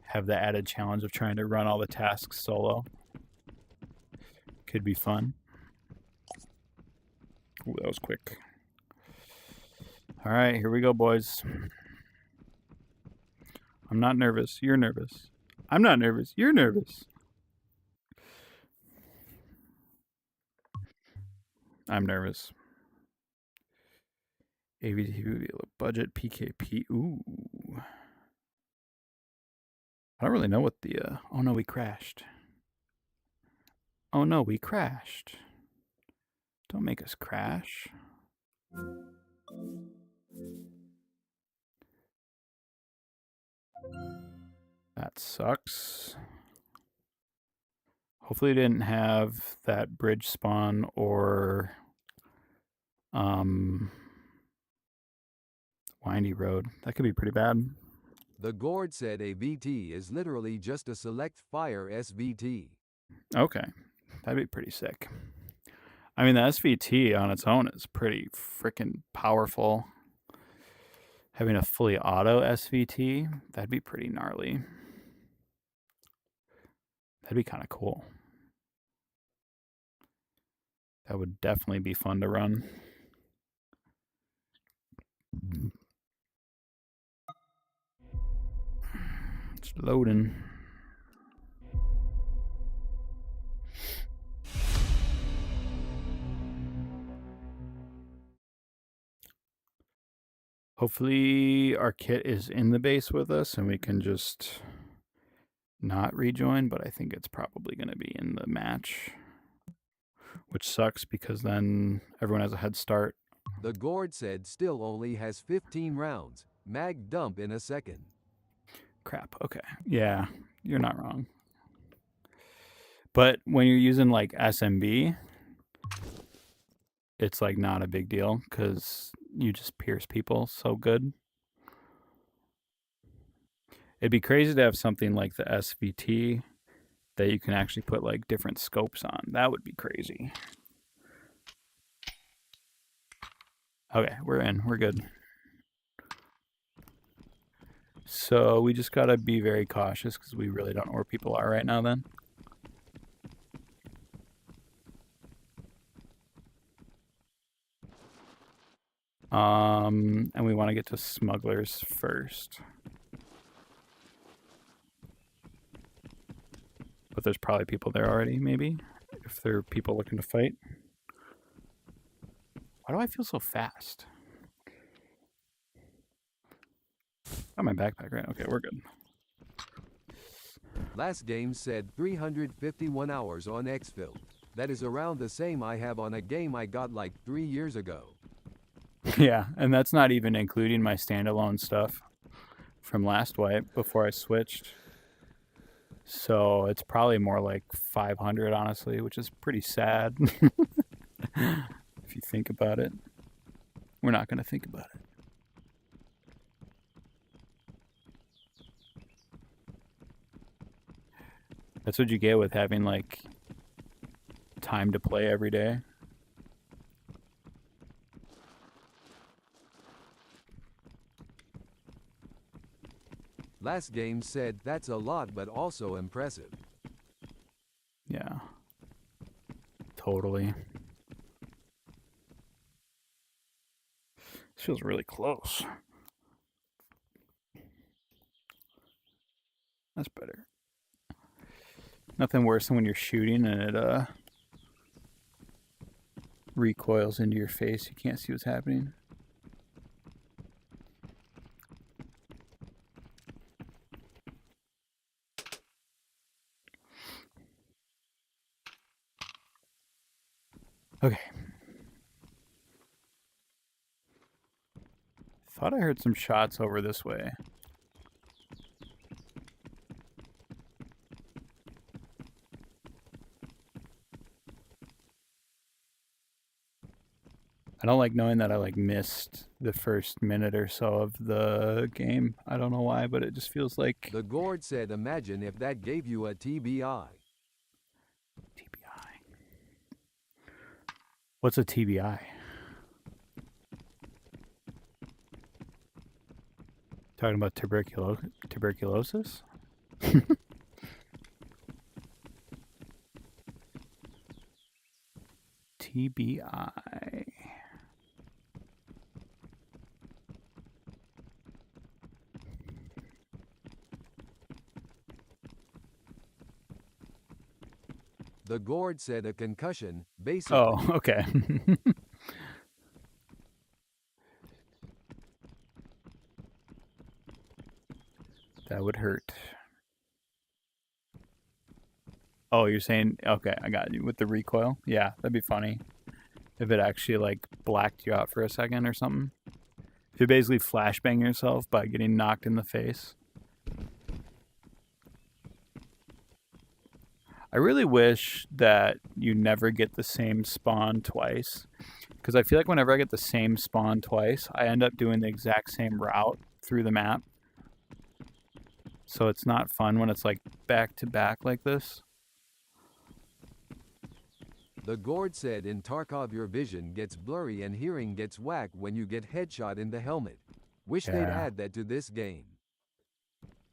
have the added challenge of trying to run all the tasks solo. Could be fun. Ooh, that was quick. All right, here we go, boys. I'm not nervous. You're nervous. I'm not nervous. You're nervous. I'm nervous. AVT budget PKP. Ooh. I don't really know what the. Oh no, we crashed. Oh no, we crashed. Don't make us crash. That sucks. Hopefully, it didn't have that bridge spawn or windy road. That could be pretty bad. The Gord said a VT is literally just a select fire SVT. Okay, that'd be pretty sick. I mean, the SVT on its own is pretty freaking powerful. Having a fully auto SVT, that'd be pretty gnarly. That'd be kind of cool. That would definitely be fun to run. It's loading. Hopefully our kit is in the base with us and we can just not rejoin, but I think it's probably going to be in the match, which sucks because then everyone has a head start. The Gord said still only has 15 rounds. Mag dump in a second. Crap. Okay. Yeah, you're not wrong. But when you're using like SMB, it's like not a big deal because you just pierce people so good. It'd be crazy to have something like the SVT that you can actually put like different scopes on. That would be crazy. Okay, we're in. We're good. So we just gotta be very cautious because we really don't know where people are right now then. And we want to get to smugglers first. But there's probably people there already, maybe, if there are people looking to fight. Why do I feel so fast? Got my backpack, right? Okay, we're good. Last game said 351 hours on Exfil. That is around the same I have on a game I got like 3 years ago. Yeah, and that's not even including my standalone stuff from last wipe before I switched. So it's probably more like 500, honestly, which is pretty sad. If you think about it. We're not going to think about it. That's what you get with having, like, time to play every day. Last game said that's a lot but also impressive. Yeah. Totally. This feels really close. That's better. Nothing worse than when you're shooting and it recoils into your face. You can't see what's happening. Okay. Thought I heard some shots over this way. I don't like knowing that I like missed the first minute or so of the game. I don't know why, but it just feels like The Gourd said imagine if that gave you a TBI. TBI. What's a TBI? Talking about tuberculosis? TBI. The Gourd said a concussion, basically. Oh, okay. That would hurt. Oh, you're saying, okay, I got you. With the recoil? Yeah, that'd be funny. If it actually, like, blacked you out for a second or something. If you basically flashbang yourself by getting knocked in the face. I really wish that you never get the same spawn twice. Because I feel like whenever I get the same spawn twice, I end up doing the exact same route through the map. So it's not fun when it's like back to back like this. The Gourd said in Tarkov your vision gets blurry and hearing gets whack when you get headshot in the helmet. Wish they'd Yeah. add that to this game.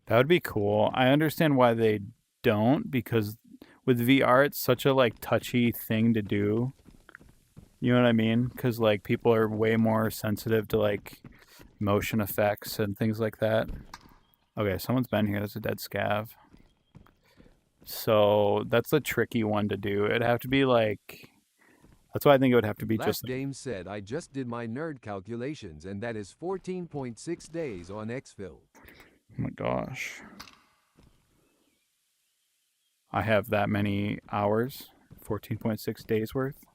That would be cool. I understand why they don't, because with VR it's such a like touchy thing to do. You know what I mean? Because like people are way more sensitive to like motion effects and things like that. Okay, someone's been here. That's a dead scav. So that's a tricky one to do. It'd have to be like. That's why I think it would have to be Last just. game said I just did my nerd calculations and that is 14.6 days on Exfil. Oh my gosh. I have that many hours. 14.6 days worth.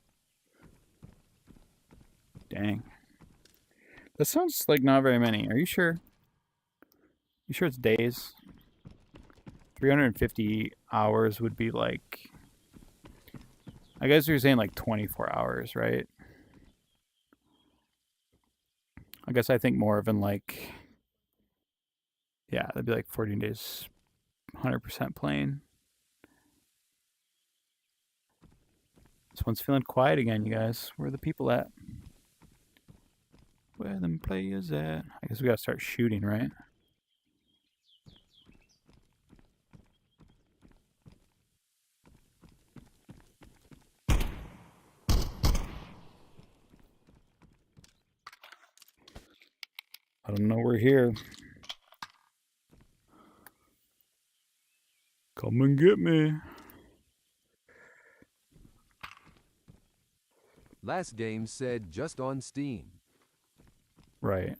Dang. That sounds like not very many. Are you sure? You sure it's days? 350 hours would be like. I guess you're saying like 24 hours, right? I guess I think more of in like. Yeah, that'd be like 14 days, 100% playing. This one's feeling quiet again, you guys. Where are the people at? Where them players at? I guess we gotta start shooting, right? I don't know we're here. Come and get me. Last game said just on Steam. Right.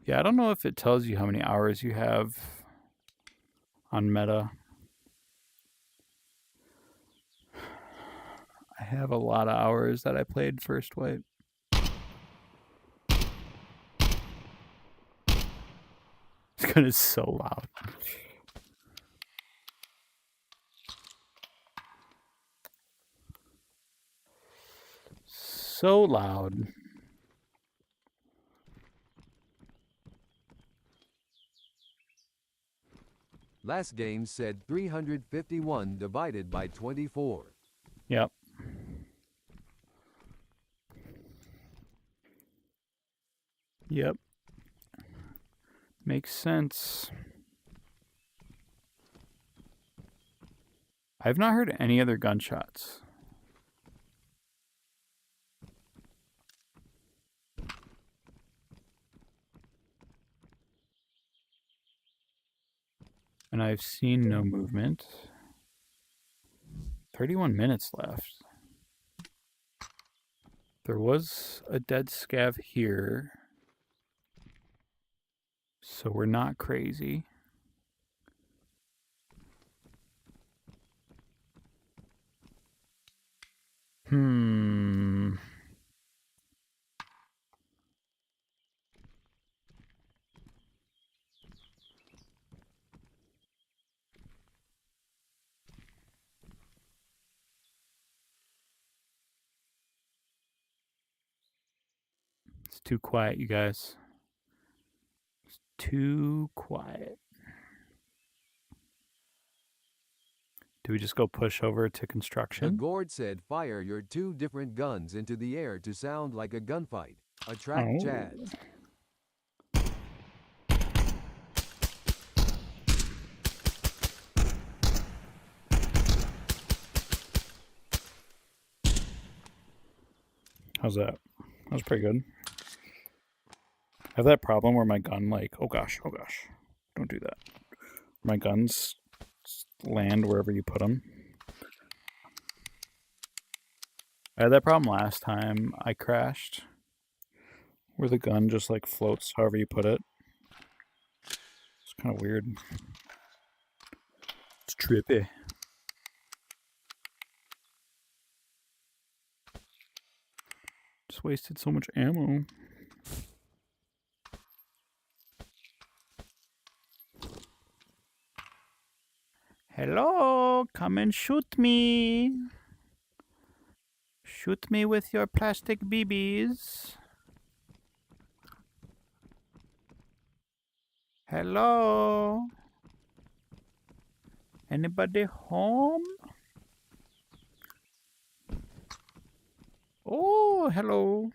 Yeah, I don't know if it tells you how many hours you have on meta. I have a lot of hours that I played First Wipe. This gun is so loud. So loud. Last game said 351 divided by 24. Yep. Yep. Makes sense. I've not heard any other gunshots. And I've seen no movement. 31 minutes left. There was a dead scav here. So we're not crazy. It's too quiet, you guys. It's too quiet. Do we just go push over to The construction? Gord said fire your 2 different guns into the air to sound like a gunfight. Attract Chads. How's that? That was pretty good. I have that problem where my gun, like, oh gosh, don't do that. My guns land wherever you put them. I had that problem last time I crashed, where the gun just like floats however you put it. It's kind of weird. It's trippy. Just wasted so much ammo. Hello, come and shoot me. Shoot me with your plastic BBs. Hello? Anybody home? Oh, hello.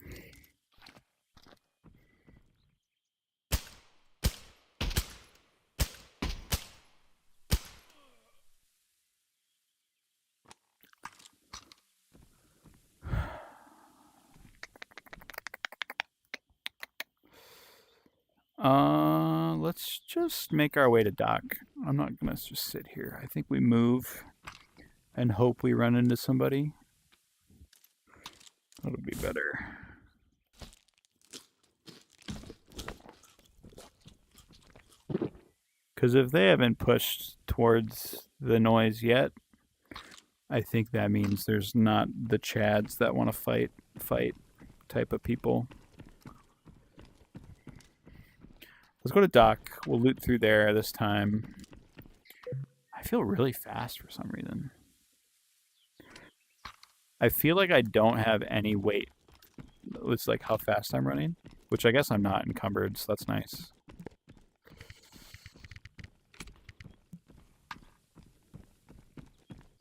Let's just make our way to dock. I'm not gonna just sit here. I think we move and hope we run into somebody. That'll be better. Because if they haven't pushed towards the noise yet, I think that means there's not the Chads that want to fight type of people. Let's go to dock. We'll loot through there this time. I feel really fast for some reason. I feel like I don't have any weight. It's like how fast I'm running, which I guess I'm not encumbered, so that's nice.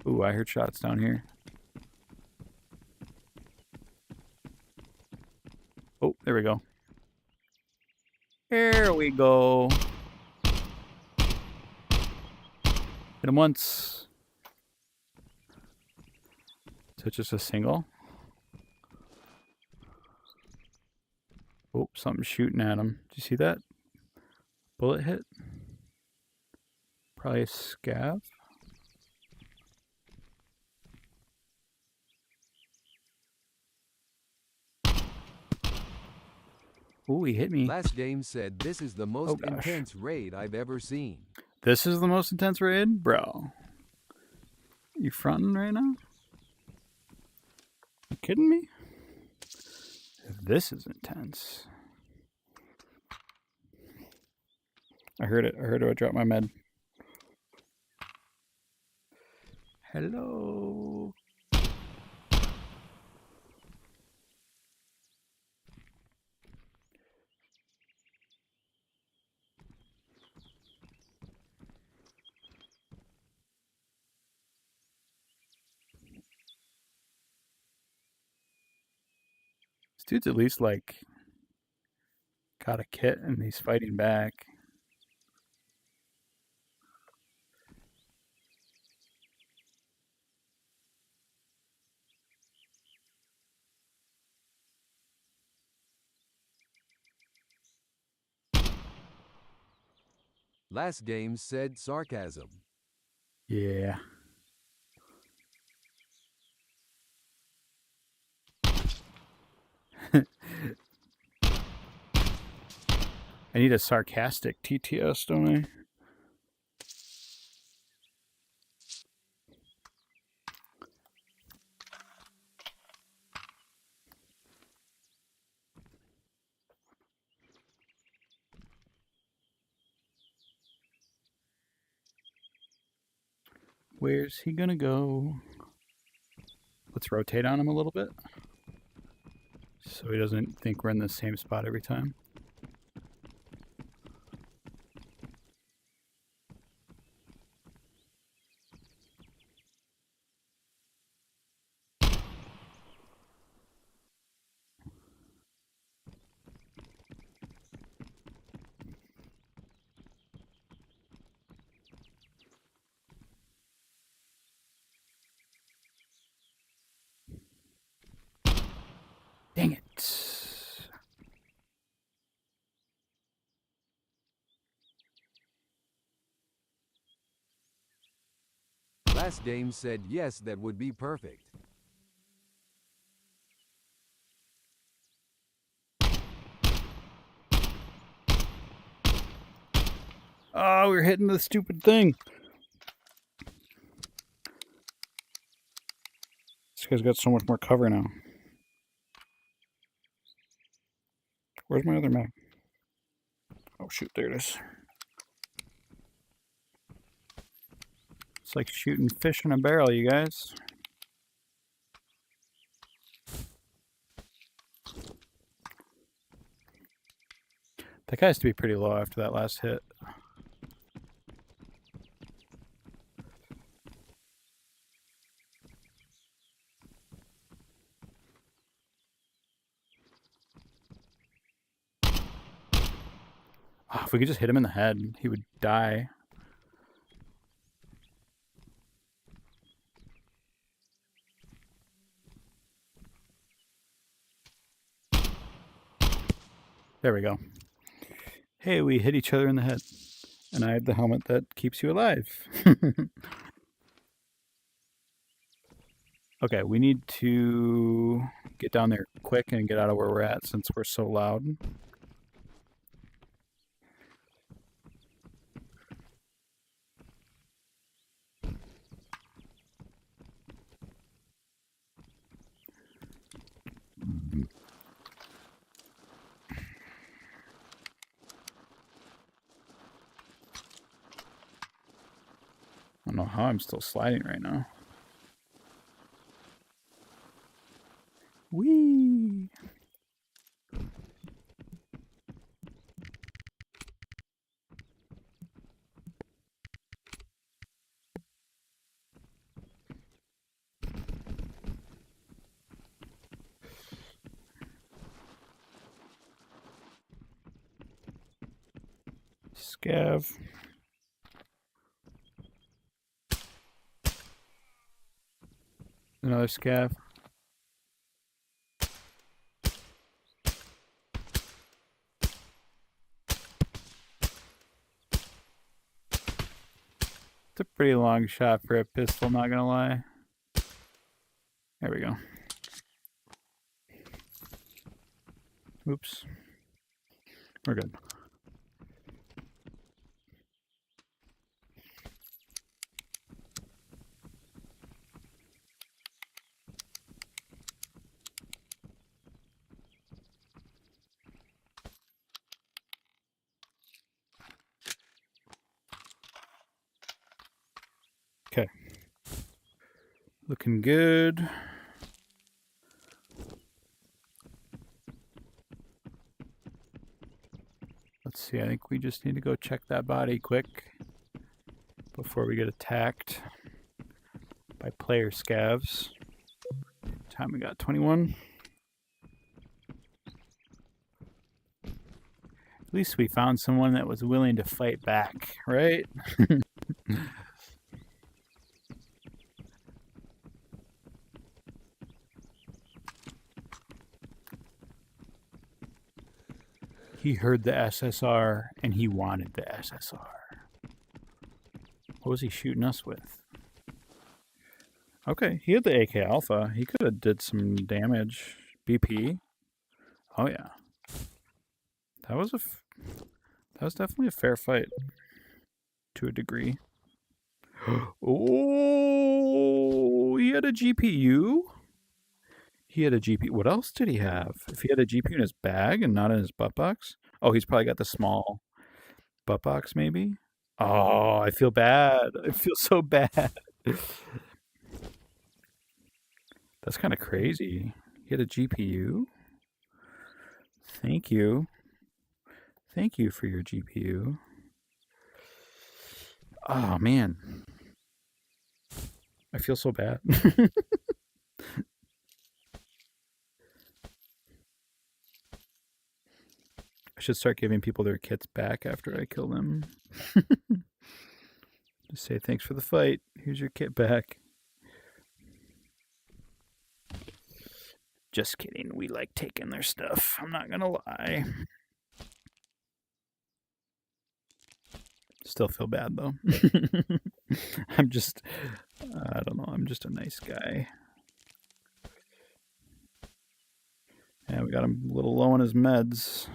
Ooh, I heard shots down here. Oh, there we go. There we go. Hit him once. So it's just a single. Oops. something shooting at him. Did you see that? Bullet hit? Probably a scav. Ooh, he hit me. Last game said this is the most gosh. intense raid I've ever seen. This is the most intense raid? Bro. You fronting right now? You kidding me? This is intense. I heard it. I heard it. I dropped my med. Hello. This dude's at least like got a kit and he's fighting back. Last game said sarcasm. Yeah. I need a sarcastic TTS, don't I? Where's he gonna go? Let's rotate on him a little bit so he doesn't think we're in the same spot every time. Dang it. Last game said yes, that would be perfect. Oh, we're hitting the stupid thing. This guy's got so much more cover now. Where's my other mag? Oh shoot, there it is. It's like shooting fish in a barrel, you guys. That guy has to be pretty low after that last hit. Oh, if we could just hit him in the head, he would die. There we go. Hey, we hit each other in the head. And I have the helmet that keeps you alive. Okay, we need to get down there quick and get out of where we're at since we're so loud. I don't know how I'm still sliding right now. Whee! Scav. Another scav. It's a pretty long shot for a pistol, not gonna lie. There we go. Oops. We're good. Okay. Looking good. Let's see, I think we just need to go check that body quick before we get attacked by player scavs. Time we got 21. At least we found someone that was willing to fight back, right? He heard the SSR and he wanted the SSR. What was he shooting us with? Okay, he had the AK Alpha. He could have did some damage. BP. Oh yeah. That was definitely a fair fight to a degree. Oh, he had a GPU? He had a GPU. What else did he have? If he had a GPU in his bag and not in his butt box? Oh, he's probably got the small butt box, maybe? Oh, I feel bad. I feel so bad. That's kind of crazy. He had a GPU? Thank you. Thank you for your GPU. Oh, man. I feel so bad. I should start giving people their kits back after I kill them. Just say, thanks for the fight. Here's your kit back. Just kidding. We like taking their stuff. I'm not going to lie. Still feel bad, though. I don't know. I'm just a nice guy. Yeah, we got him a little low on his meds.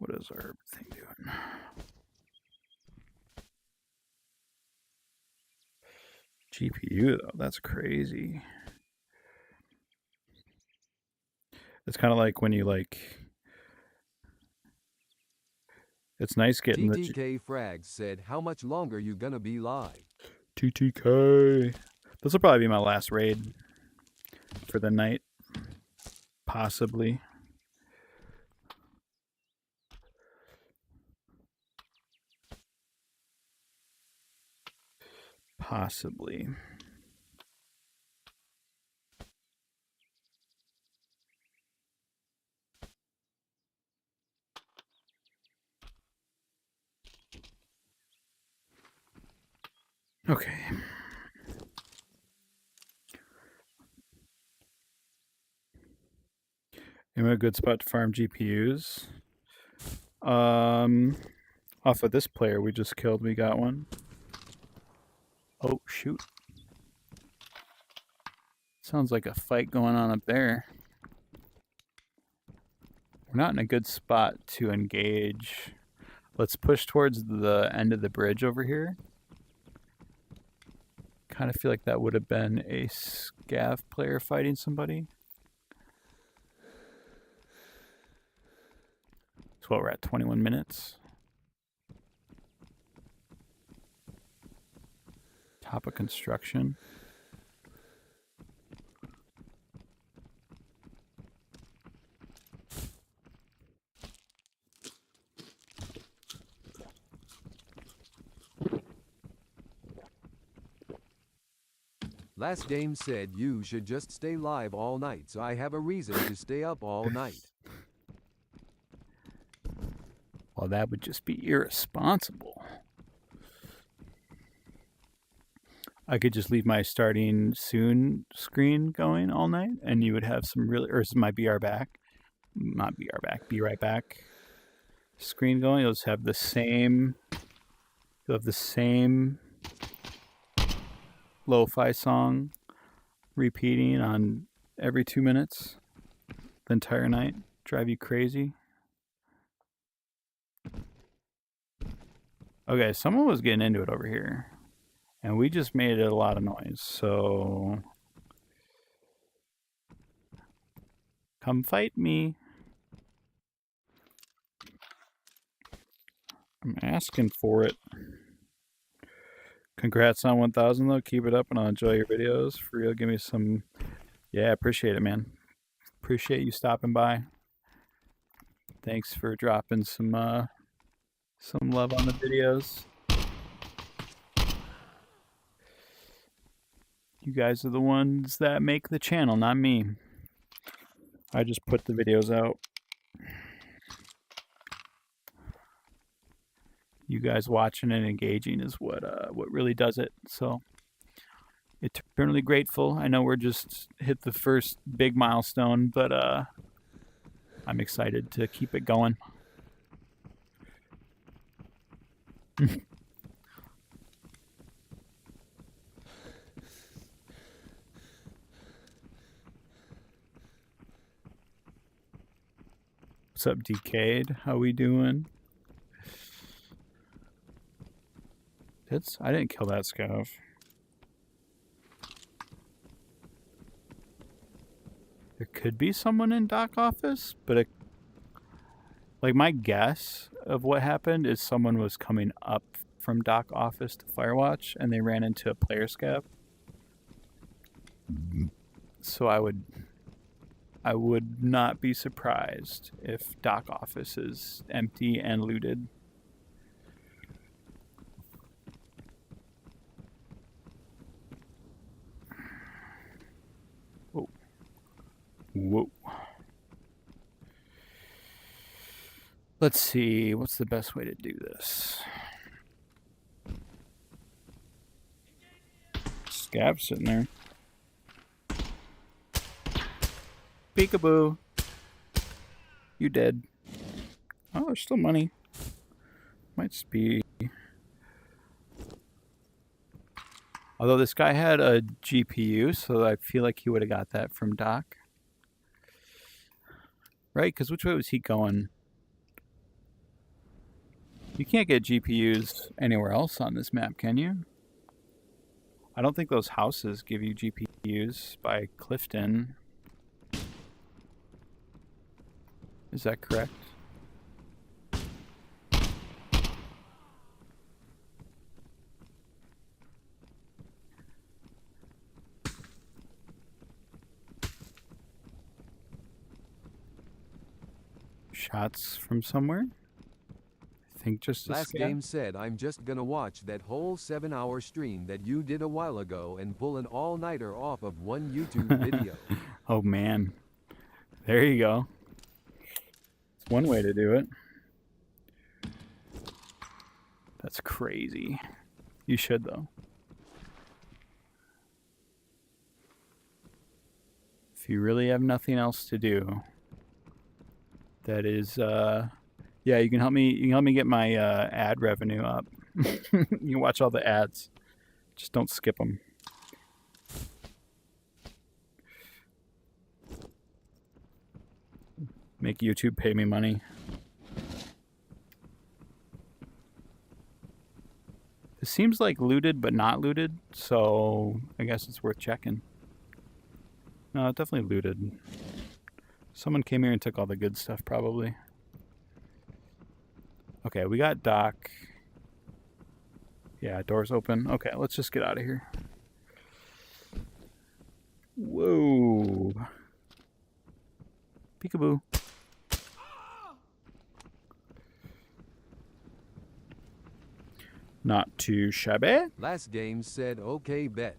What is our thing doing? GPU, though. That's crazy. It's kind of like when you, it's nice getting the... TTK Frags said, how much longer you gonna be live? TTK. This will probably be my last raid for the night. Possibly. Possibly. Okay. Am I a good spot to farm GPUs? Off of this player we just killed, we got one. Oh, shoot. Sounds like a fight going on up there. We're not in a good spot to engage. Let's push towards the end of the bridge over here. Kind of feel like that would have been a scav player fighting somebody. So we're at 21 minutes. Top of construction. Last game said you should just stay live all night, so I have a reason to stay up all night. Well, that would just be irresponsible. I could just leave my starting soon screen going all night, and you would have some really, or my BR back, not BR back, be right back screen going. You'll just have the same You'll have the same lo-fi song repeating on every 2 minutes the entire night. Drive you crazy. Okay, someone was getting into it over here. And we just made it a lot of noise, so come fight me. I'm asking for it. Congrats on 1,000 though. Keep it up and I'll enjoy your videos. For real, give me some. Yeah, appreciate it, man. Appreciate you stopping by. Thanks for dropping some love on the videos. You guys are the ones that make the channel, not me. I just put the videos out. You guys watching and engaging is what really does it. So eternally grateful. I know we're just hit the first big milestone, but I'm excited to keep it going. What's up, Decayed? How we doing? I didn't kill that scav. There could be someone in dock office, but like my guess of what happened is someone was coming up from dock office to Firewatch and they ran into a player scav. So I would not be surprised if dock office is empty and looted. Whoa. Whoa. Let's see, what's the best way to do this? Scav sitting there. Peekaboo. You dead. Oh, there's still money. Might just be. Although this guy had a GPU, so I feel like he would have got that from Doc. Right? Because which way was he going? You can't get GPUs anywhere else on this map, can you? I don't think those houses give you GPUs by Clifton. Is that correct? Shots from somewhere? I think just a Last scav. game said I'm just gonna watch that whole 7-hour stream that you did a while ago and pull an all-nighter off of one YouTube video. Oh man. There you go. It's one way to do it. That's crazy. You should though. If you really have nothing else to do, that is yeah, you can help me get my ad revenue up. You can watch all the ads. Just don't skip them. Make YouTube pay me money. This seems like looted but not looted, so I guess it's worth checking. No, it definitely looted. Someone came here and took all the good stuff, probably. Okay, we got Doc. Yeah, doors open. Okay, let's just get out of here. Whoa. Peekaboo. Not too shabby. Last game said okay bet.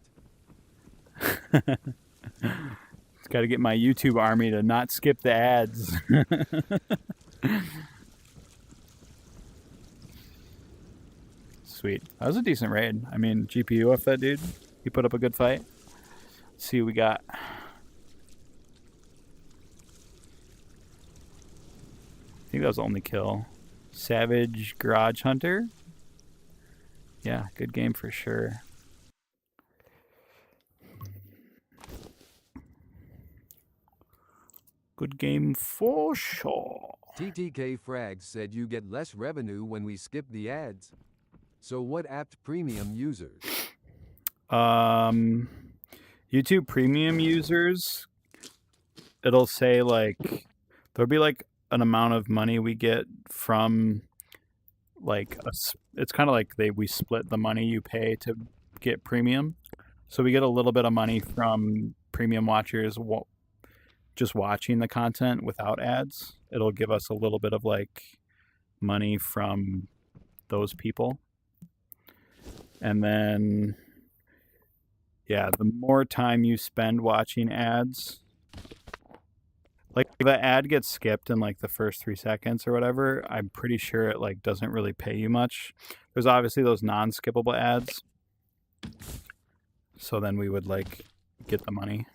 Got to get my YouTube army to not skip the ads. Sweet. That was a decent raid. I mean, GPU off that dude. He put up a good fight. Let's see what we got. I think that was the only kill. Savage Garage Hunter. Yeah, good game for sure. Good game for sure. TTK Frags said you get less revenue when we skip the ads. So what apt premium users? YouTube Premium users, it'll say like there'll be like an amount of money we get from like it's kind of like we split the money you pay to get premium. So we get a little bit of money from premium watchers just watching the content without ads. It'll give us a little bit of like money from those people. And then yeah, the more time you spend watching ads, like the ad gets skipped in like the first 3 seconds or whatever, I'm pretty sure it like doesn't really pay you much. There's obviously those non-skippable ads. So then we would like get the money.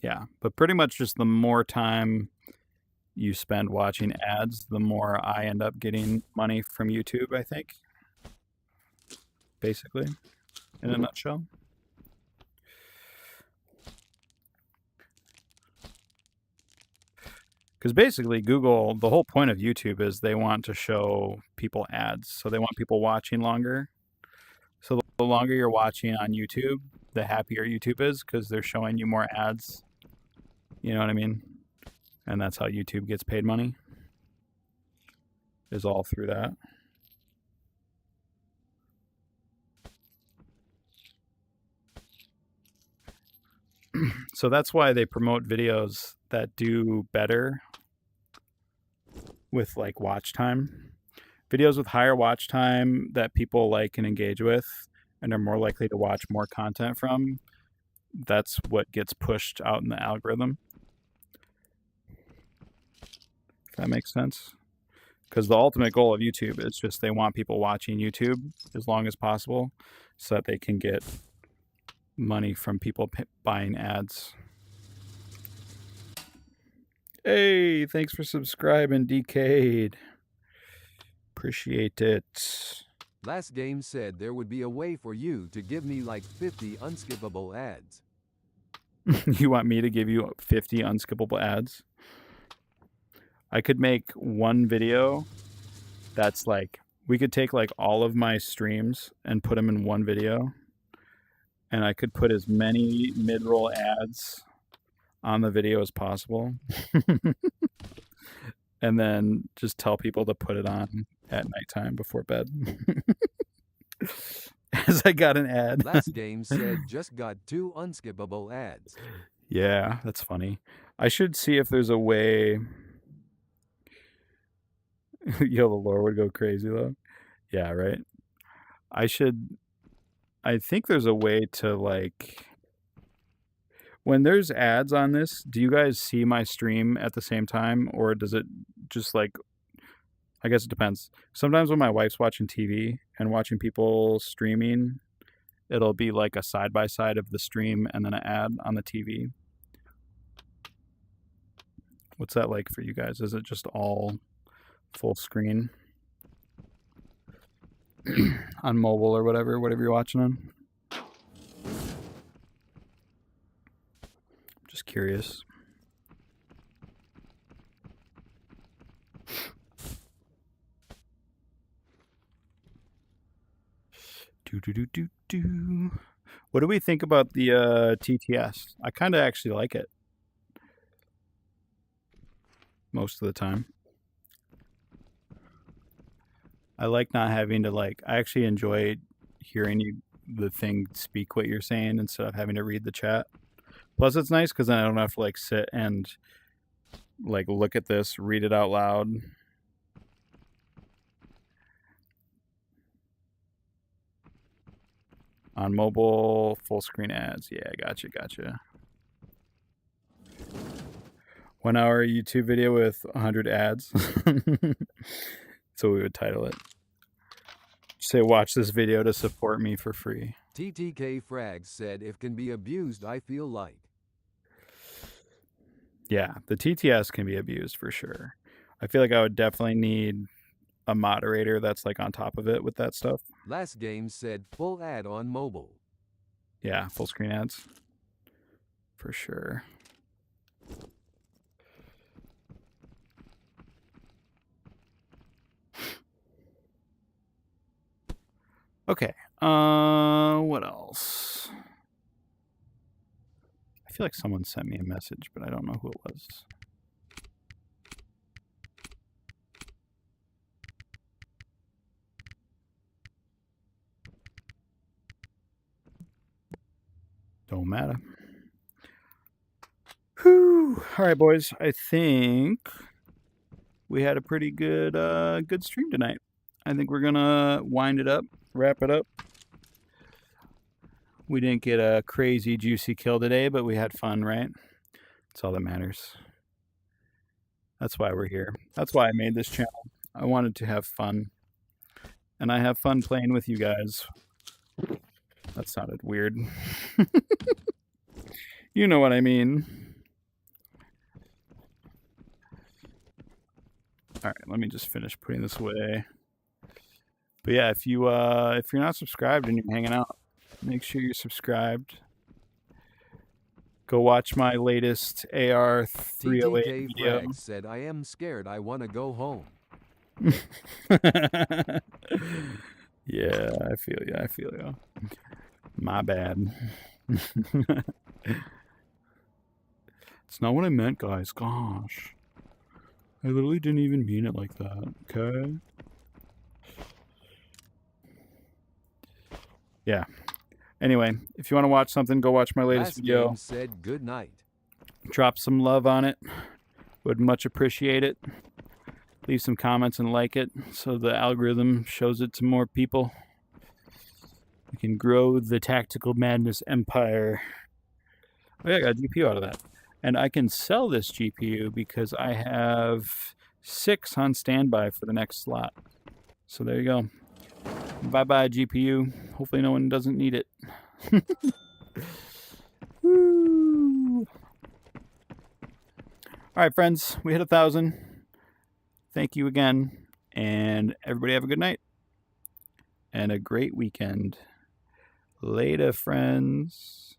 Yeah, but pretty much just the more time you spend watching ads, the more I end up getting money from YouTube, I think. Basically, in a nutshell. Because basically Google, the whole point of YouTube is they want to show people ads. So they want people watching longer. So the longer you're watching on YouTube, the happier YouTube is because they're showing you more ads. You know what I mean? And that's how YouTube gets paid money. Is all through that. So that's why they promote videos that do better with like watch time. Videos with higher watch time that people like and engage with and are more likely to watch more content from, that's what gets pushed out in the algorithm. If that makes sense. Because the ultimate goal of YouTube is just they want people watching YouTube as long as possible so that they can get money from people buying ads. Hey, thanks for subscribing, Decade. Appreciate it. Last game said there would be a way for you to give me like 50 unskippable ads. You want me to give you 50 unskippable ads? I could make one video that's like, we could take like all of my streams and put them in one video. And I could put as many mid-roll ads on the video as possible. And then just tell people to put it on at nighttime before bed. As I got an ad. Last game said just got 2 unskippable ads. Yeah, that's funny. I should see if there's a way. Yo, the lore would go crazy though. Yeah, right. I think there's a way to like, when there's ads on this, do you guys see my stream at the same time, or does it just like, I guess it depends. Sometimes when my wife's watching TV and watching people streaming, it'll be like a side-by-side of the stream and then an ad on the TV. What's that like for you guys? Is it just all full screen on mobile or whatever you're watching on? Just curious. What do we think about the TTS? I kind of actually like it most of the time. I like not having to like, I actually enjoy hearing the thing speak what you're saying instead of having to read the chat. Plus it's nice because then I don't have to like sit and like look at this, read it out loud. On mobile, full screen ads. Yeah, gotcha. 1 hour YouTube video with 100 ads. So we would title it. Say, watch this video to support me for free. TTK Frags said if can be abused, I feel like. Yeah, the TTS can be abused for sure. I feel like I would definitely need a moderator that's like on top of it with that stuff. Last game said full ad on mobile. Yeah, full screen ads. For sure. Okay. What else? I feel like someone sent me a message, but I don't know who it was. Don't matter. Whew. All right, boys. I think we had a pretty good good stream tonight. I think we're gonna wind it up, wrap it up. We didn't get a crazy juicy kill today, but we had fun, right? That's all that matters. That's why we're here. That's why I made this channel. I wanted to have fun. And I have fun playing with you guys. That sounded weird. You know what I mean. All right, let me just finish putting this away. But yeah, if you're not subscribed and you're hanging out, make sure you're subscribed. Go watch my latest AR 308 TTK video. Frag said, I am scared. I want to go home. Yeah, I feel you. I feel you. My bad. It's not what I meant, guys. Gosh. I literally didn't even mean it like that. Okay? Yeah. Anyway, if you want to watch something, go watch my latest Last video. game said good night. Drop some love on it. Would much appreciate it. Leave some comments and like it so the algorithm shows it to more people. We can grow the Tactical Madness empire. Oh yeah, I got a GPU out of that. And I can sell this GPU because I have 6 on standby for the next slot. So there you go. Bye-bye, GPU. Hopefully no one doesn't need it. Woo. All right, friends. We hit 1,000. Thank you again. And everybody have a good night. And a great weekend. Later, friends.